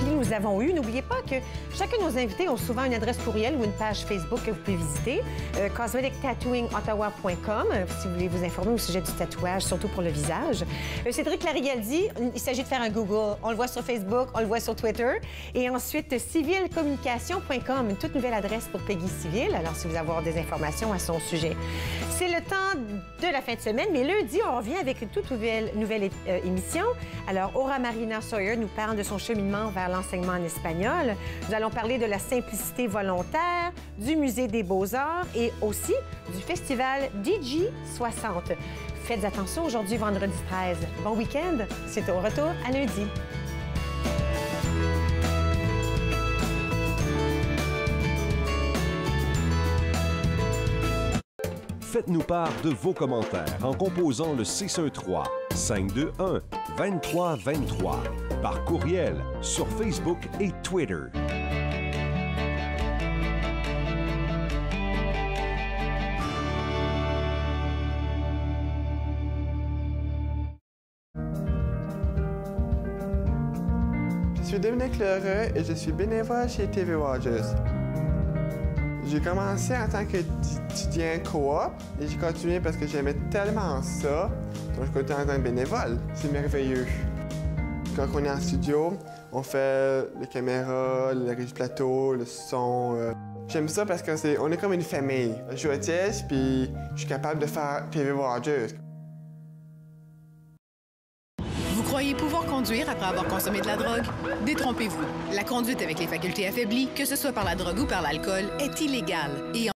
Nous avons eu. N'oubliez pas que chacun de nos invités ont souvent une adresse courriel ou une page Facebook que vous pouvez visiter. cosmetictattooingottawa.com si vous voulez vous informer au sujet du tatouage, surtout pour le visage. Cédric Larigaldi, il s'agit de faire un Google. On le voit sur Facebook, on le voit sur Twitter. Et ensuite, civilcommunication.com, une toute nouvelle adresse pour Peggy Civil. Alors, si vous voulez avoir des informations à son sujet. C'est le temps de la fin de semaine, mais lundi, on revient avec une toute nouvelle émission. Alors, Aura Marina Sawyer nous parle de son cheminement vers l'enseignement en espagnol. Nous allons parler de la simplicité volontaire, du Musée des Beaux-Arts et aussi du festival DJ60. Faites attention aujourd'hui, vendredi 13. Bon week-end. C'est au retour à lundi. Faites-nous part de vos commentaires en composant le 613-521-2323 par courriel sur Facebook et Twitter. Je suis Dominique Lheureux et je suis bénévole chez TV Rogers. J'ai commencé en tant qu'étudiant coop et j'ai continué parce que j'aimais tellement ça. Donc, je continue en tant que bénévole. C'est merveilleux. Quand on est en studio, on fait les caméras, le régie plateau, le son. J'aime ça parce qu'on est comme une famille. Je suis autiste puis je suis capable de faire TV Rogers. Vous croyez pouvoir conduire après avoir consommé de la drogue? Détrompez-vous. La conduite avec les facultés affaiblies, que ce soit par la drogue ou par l'alcool, est illégale et